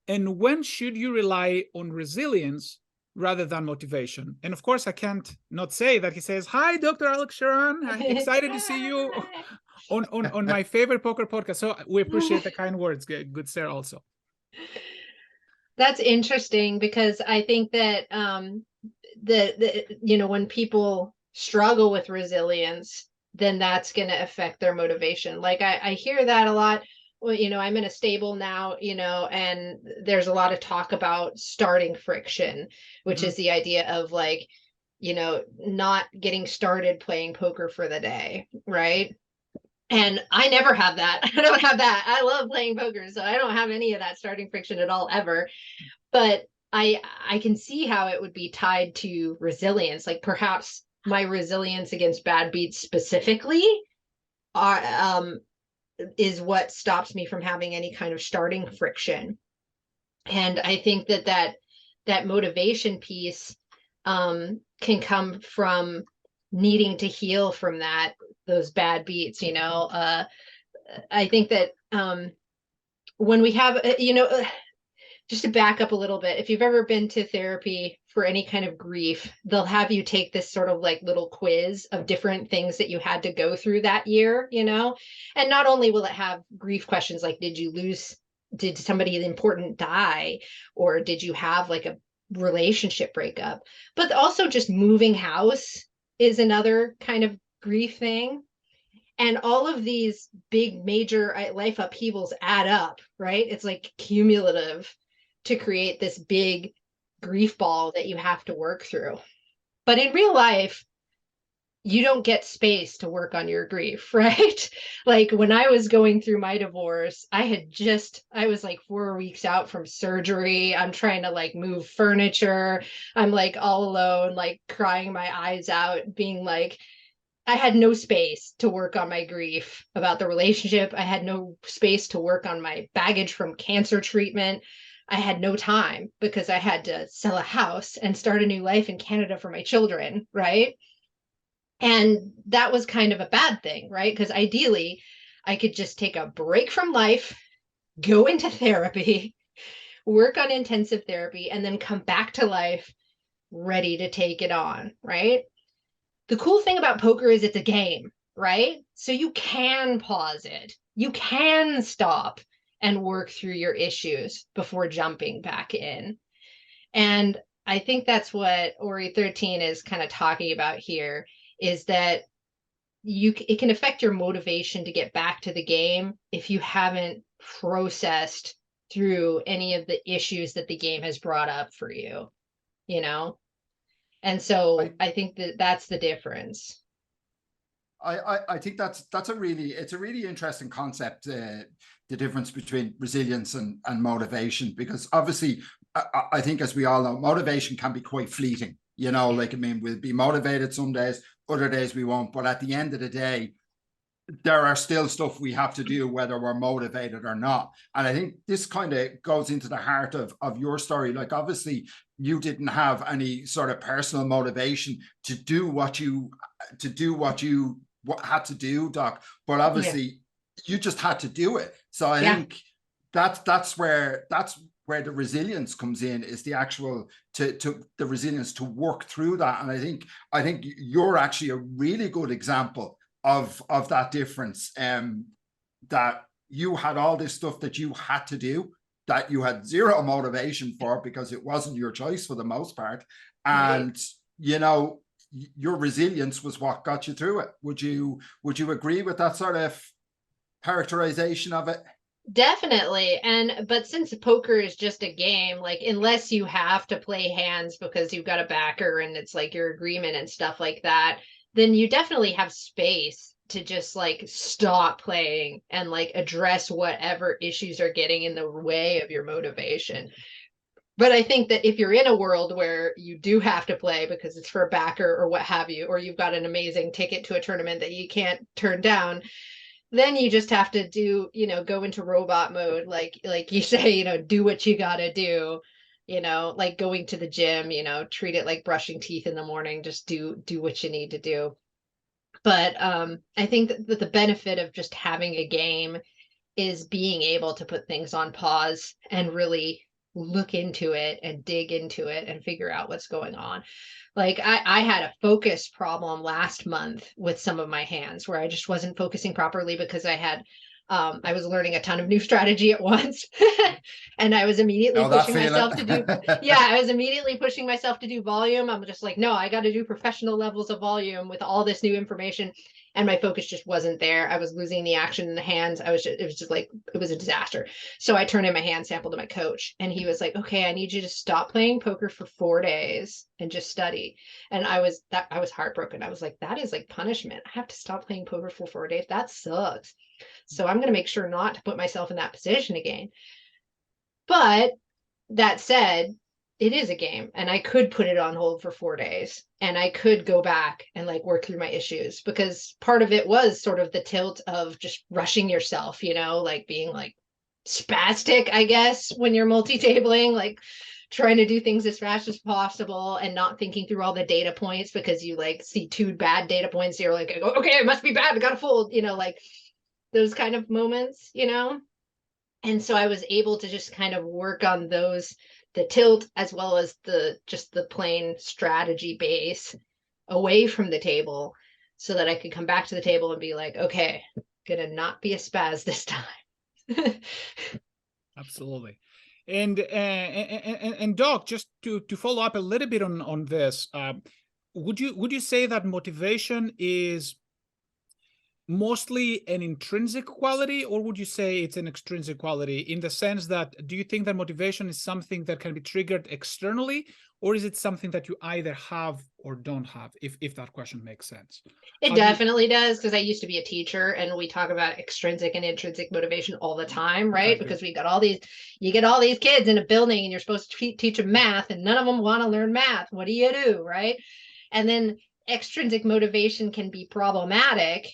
and when should you rely on resilience rather than motivation? And of course, I can't not say that he says, "Hi, Dr. Alex Chaurran. I'm excited to see you on my favorite poker podcast." So we appreciate the kind words, good sir. Also,
that's interesting, because I think that when people struggle with resilience, then that's going to affect their motivation. Like I hear that a lot. Well, I'm in a stable now, and there's a lot of talk about starting friction, which is the idea of like, not getting started playing poker for the day, right? And I never have that. I don't have that. I love playing poker, so I don't have any of that starting friction at all, ever. But I can see how it would be tied to resilience. Like perhaps my resilience against bad beats specifically is what stops me from having any kind of starting friction. And I think that motivation piece can come from needing to heal from those bad beats, you know. I think that when we have, just to back up a little bit, if you've ever been to therapy for any kind of grief, they'll have you take this sort of like little quiz of different things that you had to go through that year, you know? And not only will it have grief questions like, did somebody important die? Or did you have like a relationship breakup? But also just moving house is another kind of grief thing. And all of these big major life upheavals add up, right? It's like cumulative to create this big grief ball that you have to work through. But in real life, you don't get space to work on your grief, right? Like when I was going through my divorce, I was like 4 weeks out from surgery. I'm trying to like move furniture. I'm like all alone, like crying my eyes out, being like, I had no space to work on my grief about the relationship. I had no space to work on my baggage from cancer treatment. I had no time because I had to sell a house and start a new life in Canada for my children, right? And that was kind of a bad thing, right? Because ideally, I could just take a break from life, go into therapy, work on intensive therapy, and then come back to life ready to take it on, right? The cool thing about poker is it's a game, right? So you can pause it. You can stop and work through your issues before jumping back in. And I think that's what Ori 13 is kind of talking about here, is that it can affect your motivation to get back to the game if you haven't processed through any of the issues that the game has brought up for you, you know? And so I think that's the difference.
I think it's a really interesting concept, the difference between resilience and motivation, because obviously I think, as we all know, motivation can be quite fleeting. You know, like, I mean, we'll be motivated some days, other days we won't. But at the end of the day, there are still stuff we have to do, whether we're motivated or not. And I think this kind of goes into the heart of your story. Like, obviously, you didn't have any sort of personal motivation to do what you had to do, Doc. But obviously, you just had to do it. So I think that's where the resilience comes in, is the actual to the resilience to work through that. And I think you're actually a really good example of that difference, that you had all this stuff that you had to do, that you had zero motivation for because it wasn't your choice for the most part. And you know, your resilience was what got you through it. Would you agree with that sort of characterization of it?
Definitely. But since poker is just a game, like, unless you have to play hands because you've got a backer and it's like your agreement and stuff like that, then you definitely have space to just like stop playing and like address whatever issues are getting in the way of your motivation. But I think that if you're in a world where you do have to play because it's for a backer or what have you, or you've got an amazing ticket to a tournament that you can't turn down, then you just have to do, go into robot mode, like you say, do what you gotta do, like going to the gym, treat it like brushing teeth in the morning, just do what you need to do. But I think that the benefit of just having a game is being able to put things on pause and really look into it and dig into it and figure out what's going on. Like I had a focus problem last month with some of my hands where I just wasn't focusing properly because I was learning a ton of new strategy at once. And I was immediately pushing myself to do, I was immediately pushing myself to do volume. I'm just like, no, I got to do professional levels of volume with all this new information. And my focus just wasn't there. I was losing the action in the hands. It was a disaster. So I turned in my hand sample to my coach and he was like, okay, I need you to stop playing poker for 4 days and just study. And I was heartbroken. I was like, that is like punishment. I have to stop playing poker for 4 days. That sucks. So I'm going to make sure not to put myself in that position again. But that said, it is a game and I could put it on hold for 4 days and I could go back and like work through my issues, because part of it was sort of the tilt of just rushing yourself, like being like, spastic, I guess, when you're multi-tabling, like trying to do things as fast as possible and not thinking through all the data points because you like see 2 bad data points. You're like, okay, it must be bad. I gotta fold, like those kind of moments, And so I was able to just kind of work on those, the tilt, as well as just the plain strategy base away from the table so that I could come back to the table and be like, okay, gonna not be a spaz this time.
Absolutely. And Doc, just to follow up a little bit on this, would you say that motivation is mostly an intrinsic quality, or would you say it's an extrinsic quality, in the sense that, do you think that motivation is something that can be triggered externally, or is it something that you either have or don't have, if that question makes sense?
It definitely does, because I used to be a teacher and we talk about extrinsic and intrinsic motivation all the time, right? Because you get all these kids in a building and you're supposed to teach them math and none of them want to learn math. What do you do, right? And then extrinsic motivation can be problematic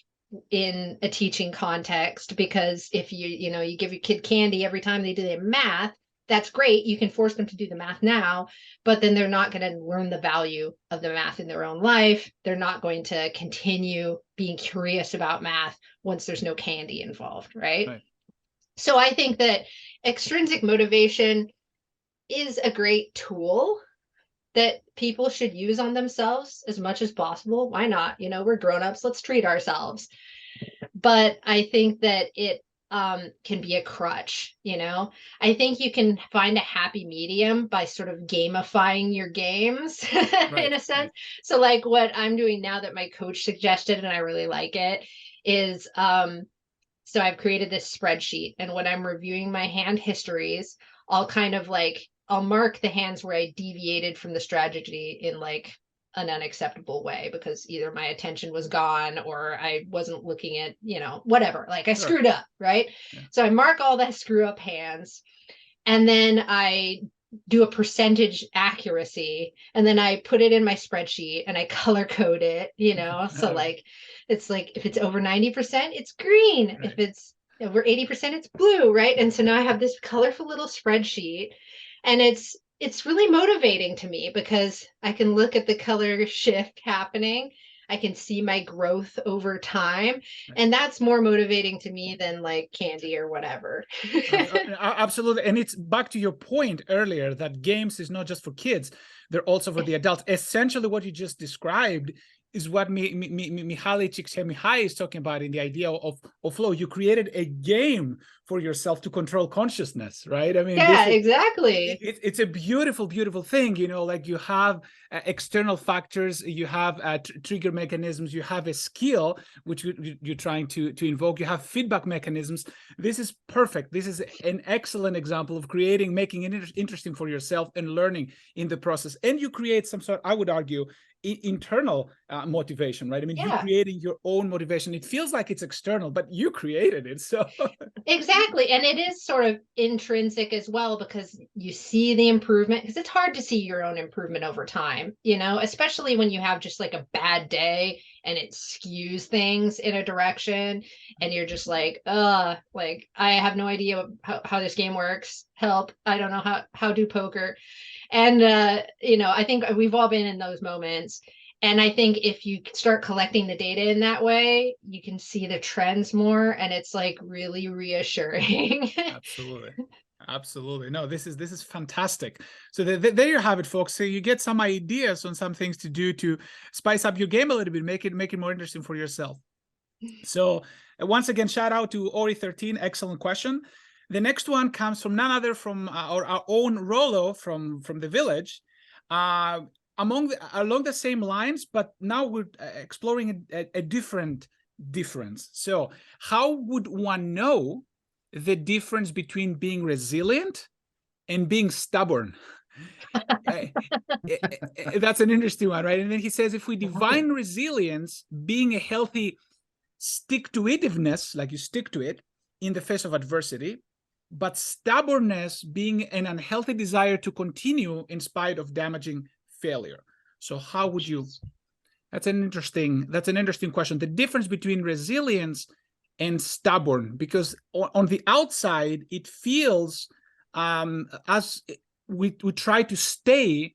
in a teaching context, because if you give your kid candy every time they do their math, that's great. You can force them to do the math now, but then they're not going to learn the value of the math in their own life. They're not going to continue being curious about math once there's no candy involved, right? So I think that extrinsic motivation is a great tool that people should use on themselves as much as possible. Why not? We're grown-ups, let's treat ourselves. But I think that it can be a crutch. I think you can find a happy medium by sort of gamifying your games in a sense. So like what I'm doing now that my coach suggested, and I really like it, is so I've created this spreadsheet, and when I'm reviewing my hand histories, I'll mark the hands where I deviated from the strategy in like an unacceptable way, because either my attention was gone or I wasn't looking at, whatever, like I screwed up, right? Yeah. So I mark all the screw up hands, and then I do a percentage accuracy, and then I put it in my spreadsheet and I color code it, so like, it's like, if it's over 90%, it's green. Right. If it's over 80%, it's blue, right? And so now I have this colorful little spreadsheet, and it's really motivating to me because I can look at the color shift happening. I can see my growth over time. Right. And that's more motivating to me than like candy or whatever.
Absolutely. And it's back to your point earlier that games is not just for kids, they're also for the adults. Essentially what you just described is what Mihaly Csikszentmihalyi is talking about in the idea of flow. You created a game for yourself to control consciousness, right? I mean,
yeah, exactly.
It's a beautiful, beautiful thing, like you have external factors, you have trigger mechanisms, you have a skill, which you're trying to invoke, you have feedback mechanisms. This is perfect. This is an excellent example of making it interesting for yourself and learning in the process. And you create some sort, I would argue, internal motivation, right? I mean, you're creating your own motivation. It feels like it's external, but you created it. So
exactly. And it is sort of intrinsic as well, because you see the improvement, because it's hard to see your own improvement over time, especially when you have just like a bad day and it skews things in a direction and you're just like, like I have no idea how this game works. Help. I don't know how do poker. And, I think we've all been in those moments. And I think if you start collecting the data in that way, you can see the trends more, and it's like really reassuring.
Absolutely. Absolutely. No, this is fantastic. So there you have it, folks. So you get some ideas on some things to do to spice up your game a little bit, make it more interesting for yourself. So once again, shout out to Ori13. Excellent question. The next one comes from none other from our own Rolo from the village, along the same lines, but now we're exploring a different difference. So how would one know the difference between being resilient and being stubborn? That's an interesting one, right? And then he says, if we define resilience being a healthy stick-to-itiveness, like you stick to it in the face of adversity, but stubbornness being an unhealthy desire to continue in spite of damaging failure. So how would you, that's an interesting question. The difference between resilience and stubborn, because on the outside it feels as we try to stay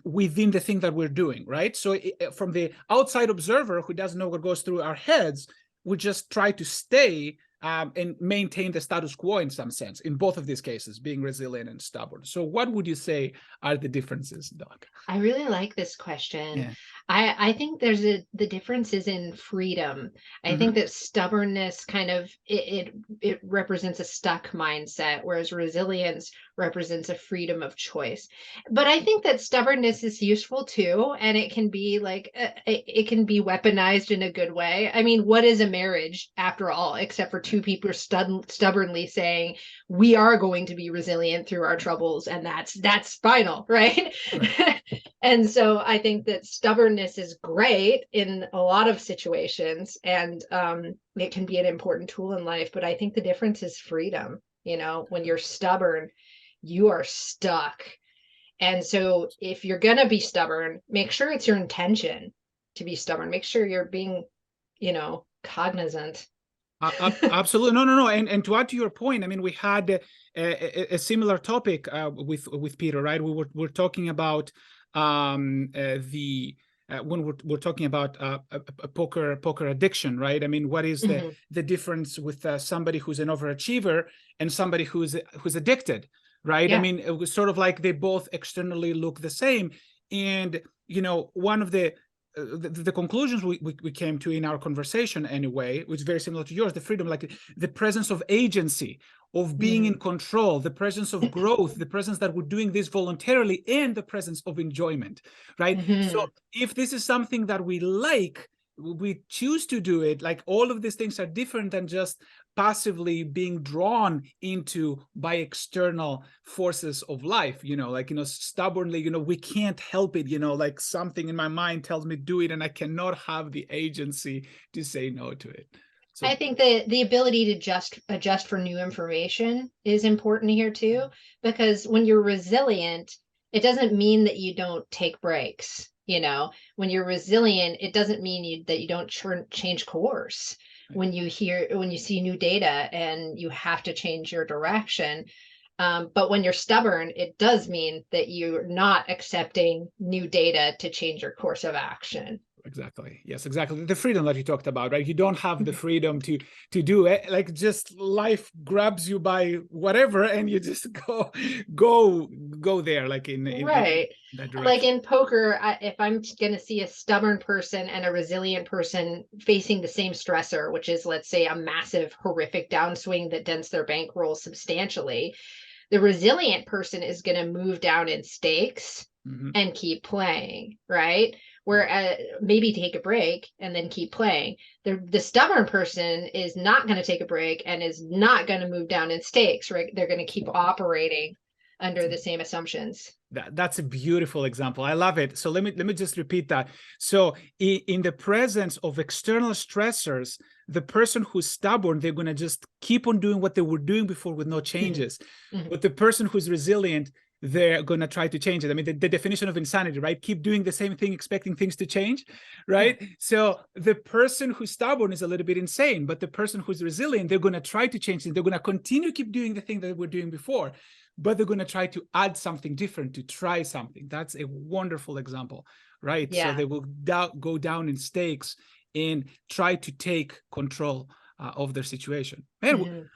within the thing that we're doing, right? So from the outside observer who doesn't know what goes through our heads, we just try to stay and maintain the status quo in some sense, in both of these cases, being resilient and stubborn. So what would you say are the differences, Doc?
I really like this question.
Yeah.
I think there's the difference is in freedom. I think that stubbornness kind of it represents a stuck mindset, whereas resilience represents a freedom of choice. But I think that stubbornness is useful too, and it can be like it can be weaponized in a good way. I mean, what is a marriage after all, except for two people stubbornly saying we are going to be resilient through our troubles, and that's final, right? And so I think that stubbornness is great in a lot of situations, and it can be an important tool in life. But I think the difference is freedom. You know, when you're stubborn, you are stuck. And so if you're going to be stubborn, make sure it's your intention to be stubborn. Make sure you're being, you know, cognizant.
Absolutely. No. And to add to your point, I mean, we had a similar topic with Peter, right? We're talking about when we're talking about a poker addiction, right? I mean, what is the difference with somebody who's an overachiever and somebody who's addicted, right? Yeah. I mean, it was sort of like they both externally look the same, and you know, one of the conclusions we came to in our conversation anyway, which is very similar to yours, the freedom, like the presence of agency, of being in control, the presence of growth, the presence that we're doing this voluntarily, and the presence of enjoyment, right? So if this is something that we like, we choose to do it, like all of these things are different than just passively being drawn into by external forces of life, you know, like, you know, stubbornly, you know, we can't help it, you know, like something in my mind tells me do it and I cannot have the agency to say no to it. So
I think that the ability to just adjust for new information is important here too, because when you're resilient, it doesn't mean that you don't take breaks. You know, when you're resilient, it doesn't mean that you don't change course. When you see new data and you have to change your direction. But when you're stubborn, it does mean that you're not accepting new data to change your course of action.
Exactly. Yes, exactly. The freedom that you talked about, right? You don't have the freedom to do it. Like, just life grabs you by whatever, and you just go there, like in
right.
In that direction.
Like in poker, if I'm going to see a stubborn person and a resilient person facing the same stressor, which is, let's say, a massive, horrific downswing that dents their bankroll substantially, the resilient person is going to move down in stakes and keep playing, right? Where maybe take a break and then keep playing. The stubborn person is not going to take a break and is not going to move down in stakes, right? They're going to keep operating under the same assumptions.
That's a beautiful example. I love it. So let me just repeat that. So in the presence of external stressors, the person who's stubborn, they're going to just keep on doing what they were doing before with no changes. But the person who's resilient, they're going to try to change it. I mean, the definition of insanity, right? Keep doing the same thing, expecting things to change, right? So the person who's stubborn is a little bit insane, but the person who's resilient, they're going to try to change it. They're going to continue keep doing the thing that we're doing before, but they're going to try to add something different, to try something. That's a wonderful example, right? Yeah. So they will go down in stakes and try to take control of their situation. Man,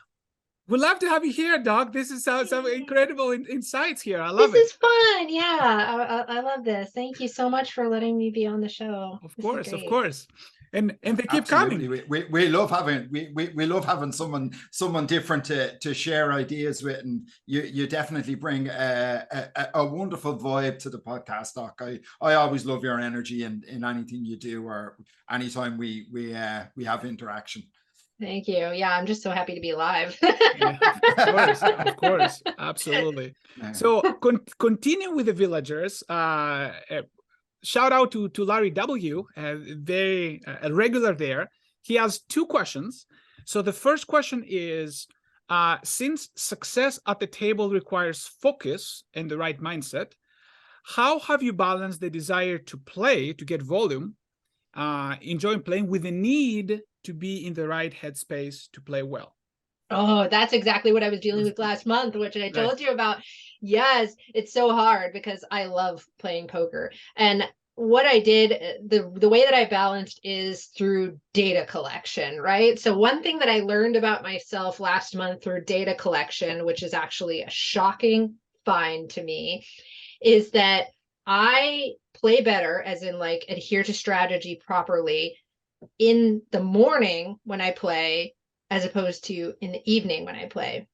we'd love to have you here, Doc. This is some incredible insights here. I love it.
This is fun. Yeah, I love this. Thank you so much for letting me be on the show.
Of course. And they keep
Absolutely.
coming.
We love having someone different to share ideas with, and you definitely bring a wonderful vibe to the podcast, Doc. I always love your energy in anything you do or anytime we have interaction.
Thank you. Yeah, I'm just so happy to be alive.
Of course, absolutely. So continue with the villagers. Shout out to Larry W. Very regular there. He has two questions. So the first question is, since success at the table requires focus and the right mindset, how have you balanced the desire to play to get volume enjoying playing with the need to be in the right headspace to play well.
Oh, that's exactly what I was dealing with last month, which I told you about. Yes, it's so hard because I love playing poker. And what I did, the way that I balanced is through data collection, right? So one thing that I learned about myself last month through data collection, which is actually a shocking find to me, is that I play better, as in like adhere to strategy properly in the morning when I play, as opposed to in the evening when I play.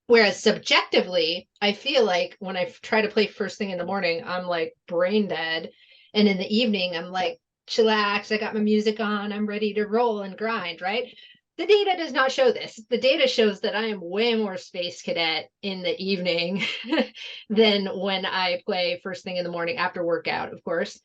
Whereas subjectively, I feel like when I try to play first thing in the morning, I'm like brain dead. And in the evening, I'm like chillax. I got my music on. I'm ready to roll and grind, right? The data does not show this. The data shows that I am way more space cadet in the evening than when I play first thing in the morning after workout, of course.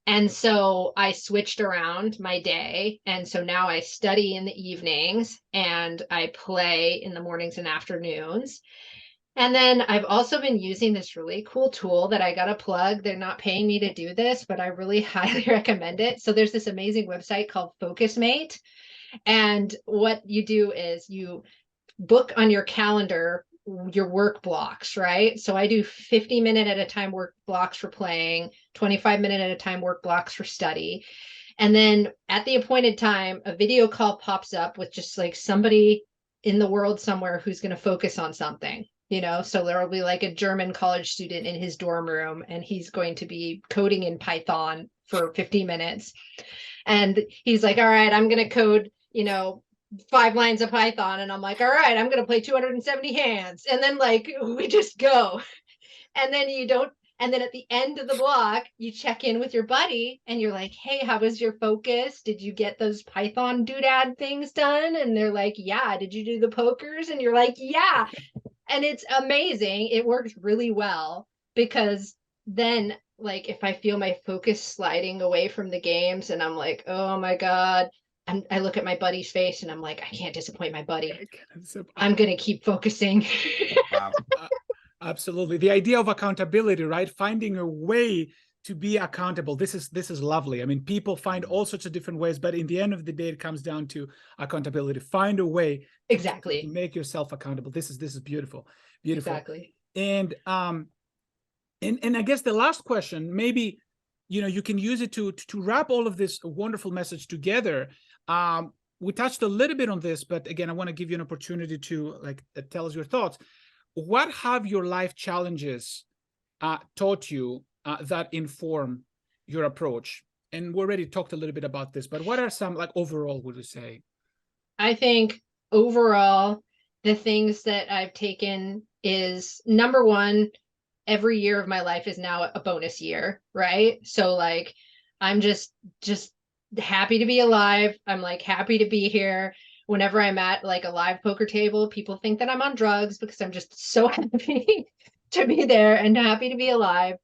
And so I switched around my day. And so now I study in the evenings and I play in the mornings and afternoons. And then I've also been using this really cool tool that I got to plug. They're not paying me to do this, but I really highly recommend it. So there's this amazing website called FocusMate. And what you do is you book on your calendar your work blocks, right? So I do 50-minute at a time work blocks for playing, 25-minute at a time work blocks for study. And then at the appointed time, a video call pops up with just like somebody in the world somewhere who's going to focus on something, you know? So there will be like a German college student in his dorm room, and he's going to be coding in Python for 50 minutes. And he's like, all right, I'm going to code, 5 lines of Python. And I'm like, all right, I'm going to play 270 hands. And then like, we just go. And then and then at the end of the block, you check in with your buddy and you're like, hey, how was your focus? Did you get those Python doodad things done? And they're like, yeah. Did you do the pokers? And you're like, yeah. And it's amazing. It works really well because then like, if I feel my focus sliding away from the games and I'm like, oh my God, I look at my buddy's face and I'm like, I can't disappoint my buddy. I'm going to keep focusing.
Wow.
Absolutely. The idea of accountability, right? Finding a way to be accountable. This is lovely. I mean, people find all sorts of different ways, but in the end of the day, it comes down to accountability. Find a way
exactly
to make yourself accountable. This is beautiful. Beautiful.
Exactly.
And I guess the last question, maybe, you can use it to wrap all of this wonderful message together. We touched a little bit on this, but again, I want to give you an opportunity to tell us your thoughts. What have your life challenges taught you that inform your approach? And we already talked a little bit about this, but what are some, overall, would you say?
I think overall, the things that I've taken is, number one, every year of my life is now a bonus year, right? So I'm just happy to be alive. I'm happy to be here. Whenever I'm at a live poker table, people think that I'm on drugs because I'm just so happy to be there and happy to be alive.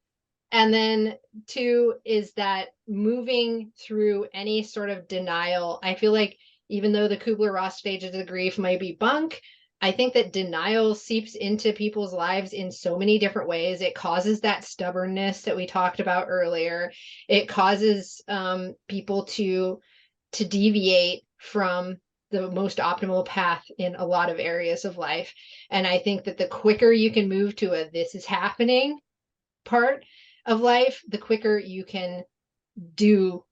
And then 2 is that moving through any sort of denial, I feel like even though the Kubler-Ross stages of grief might be bunk, I think that denial seeps into people's lives in so many different ways. It causes that stubbornness that we talked about earlier. It causes people to deviate from the most optimal path in a lot of areas of life. And I think that the quicker you can move to a this is happening part of life, the quicker you can do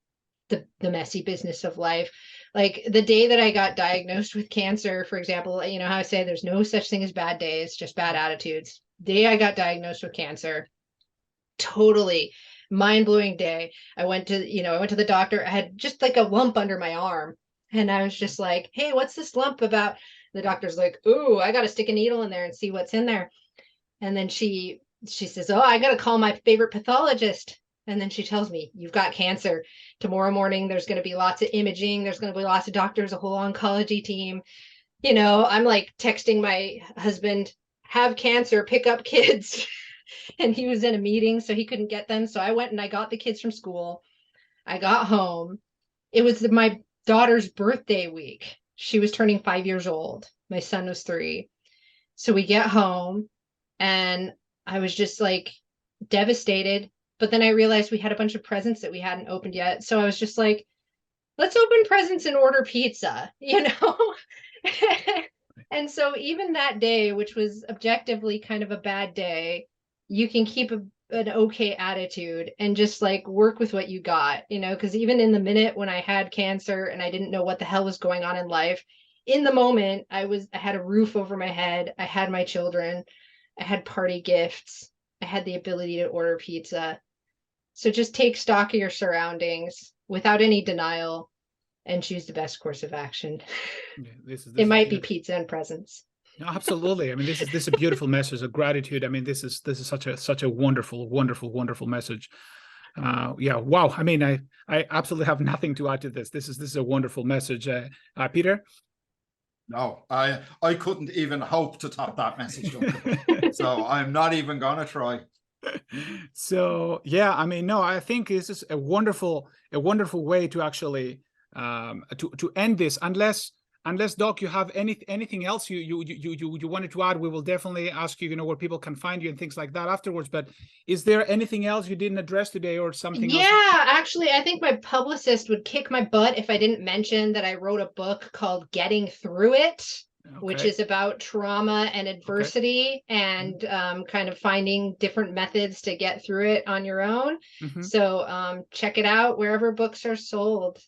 the messy business of life. Like the day that I got diagnosed with cancer, for example, how I say there's no such thing as bad days, just bad attitudes. The day I got diagnosed with cancer, totally mind-blowing day. I went to the doctor. I had just a lump under my arm. And I was just like, hey, what's this lump about? The doctor's like, ooh, I got to stick a needle in there and see what's in there. And then she says, oh, I got to call my favorite pathologist. And then she tells me, you've got cancer. Tomorrow morning, there's going to be lots of imaging. There's going to be lots of doctors, a whole oncology team. I'm texting my husband, have cancer, pick up kids. And he was in a meeting, so he couldn't get them. So I went and I got the kids from school. I got home. It was my daughter's birthday week. She was turning 5 years old. My son was 3. So we get home and I was just devastated but then I realized we had a bunch of presents that we hadn't opened yet. So I was just like, let's open presents and order pizza, you know? And so even that day, which was objectively kind of a bad day, you can keep an okay attitude and just like work with what you got, you know, because even in the minute when I had cancer and I didn't know what the hell was going on in life, in the moment, I had a roof over my head. I had my children. I had party gifts. I had the ability to order pizza. So just take stock of your surroundings without any denial and choose the best course of action.
Yeah,
it might be pizza and presents.
Absolutely. I mean, this is a beautiful message of gratitude. I mean, this is such a wonderful message. Yeah. Wow. I mean, I absolutely have nothing to add to this. This is a wonderful message. Peter?
No, I couldn't even hope to top that message, Duncan. So I'm not even gonna try.
So yeah, I mean, no, I think this is a wonderful way to actually to end this. Unless Doc, you have anything else you wanted to add, we will definitely ask you, you know, where people can find you and things like that afterwards. But is there anything else you didn't address today or something else?
Yeah, actually, I think my publicist would kick my butt if I didn't mention that I wrote a book called Getting Through It, which is about trauma and adversity and kind of finding different methods to get through it on your own. So check it out wherever books are sold.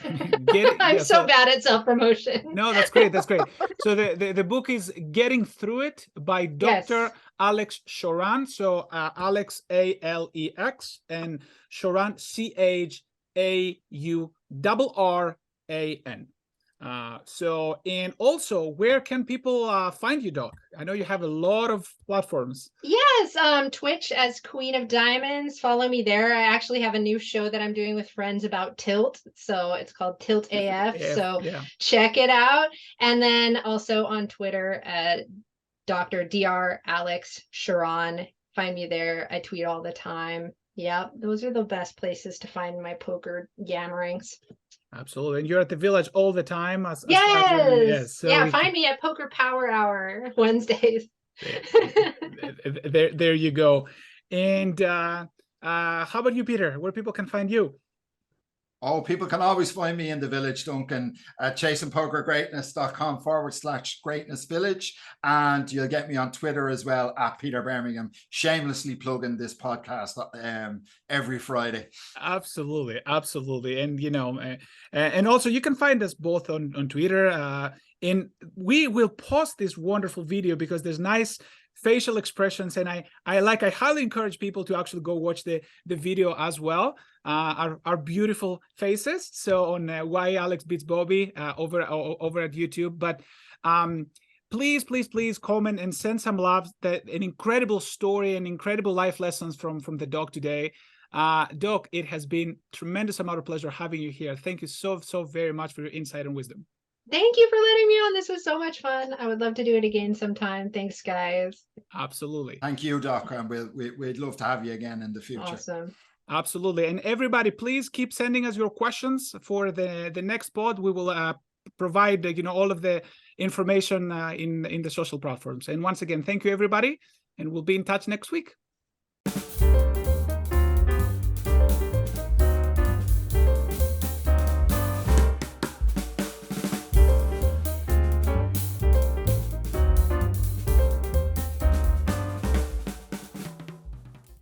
I'm so bad at self-promotion.
No, that's great. That's great. So the book is Getting Through It by Dr. Alex Chaurran. So Alex, A-L-E-X, and Chaurran, C-H-A-U-R-R-A-N. So, and also, where can people find you, Doc? I know you have a lot of platforms.
Yes, Twitch as Queen of Diamonds. Follow me there. I actually have a new show that I'm doing with friends about tilt. So it's called Tilt AF. So check it out. And then also on Twitter at Dr. Dr. Alex Chaurran. Find me there. I tweet all the time. Yep, those are the best places to find my poker yammerings.
Absolutely. And you're at the Village all the time.
Yes. So yeah, find me at Poker Power Hour Wednesdays.
There you go. And how about you, Peter? Where people can find you?
Oh, people can always find me in the Village, Duncan, at chasingpokergreatness.com/greatnessvillage. And you'll get me on Twitter as well at Peter Birmingham, shamelessly plugging this podcast every Friday.
Absolutely. Absolutely. And, you know, and also you can find us both on Twitter. And we will post this wonderful video because there's nice facial expressions, and I highly encourage people to actually go watch the video as well. Our beautiful faces. So on Why Alex Beats Bobby over at YouTube. But please comment and send some love. That an incredible story and incredible life lessons from the Doc today. Doc, it has been tremendous amount of pleasure having you here. Thank you so very much for your insight and wisdom.
Thank you for letting me on. This was so much fun. I would love to do it again sometime. Thanks, guys.
Absolutely.
Thank you, Doc. And we'd love to have you again in the future.
Awesome.
Absolutely. And everybody, please keep sending us your questions for the next pod. We will provide you know, all of the information in the social platforms. And once again, thank you, everybody. And we'll be in touch next week.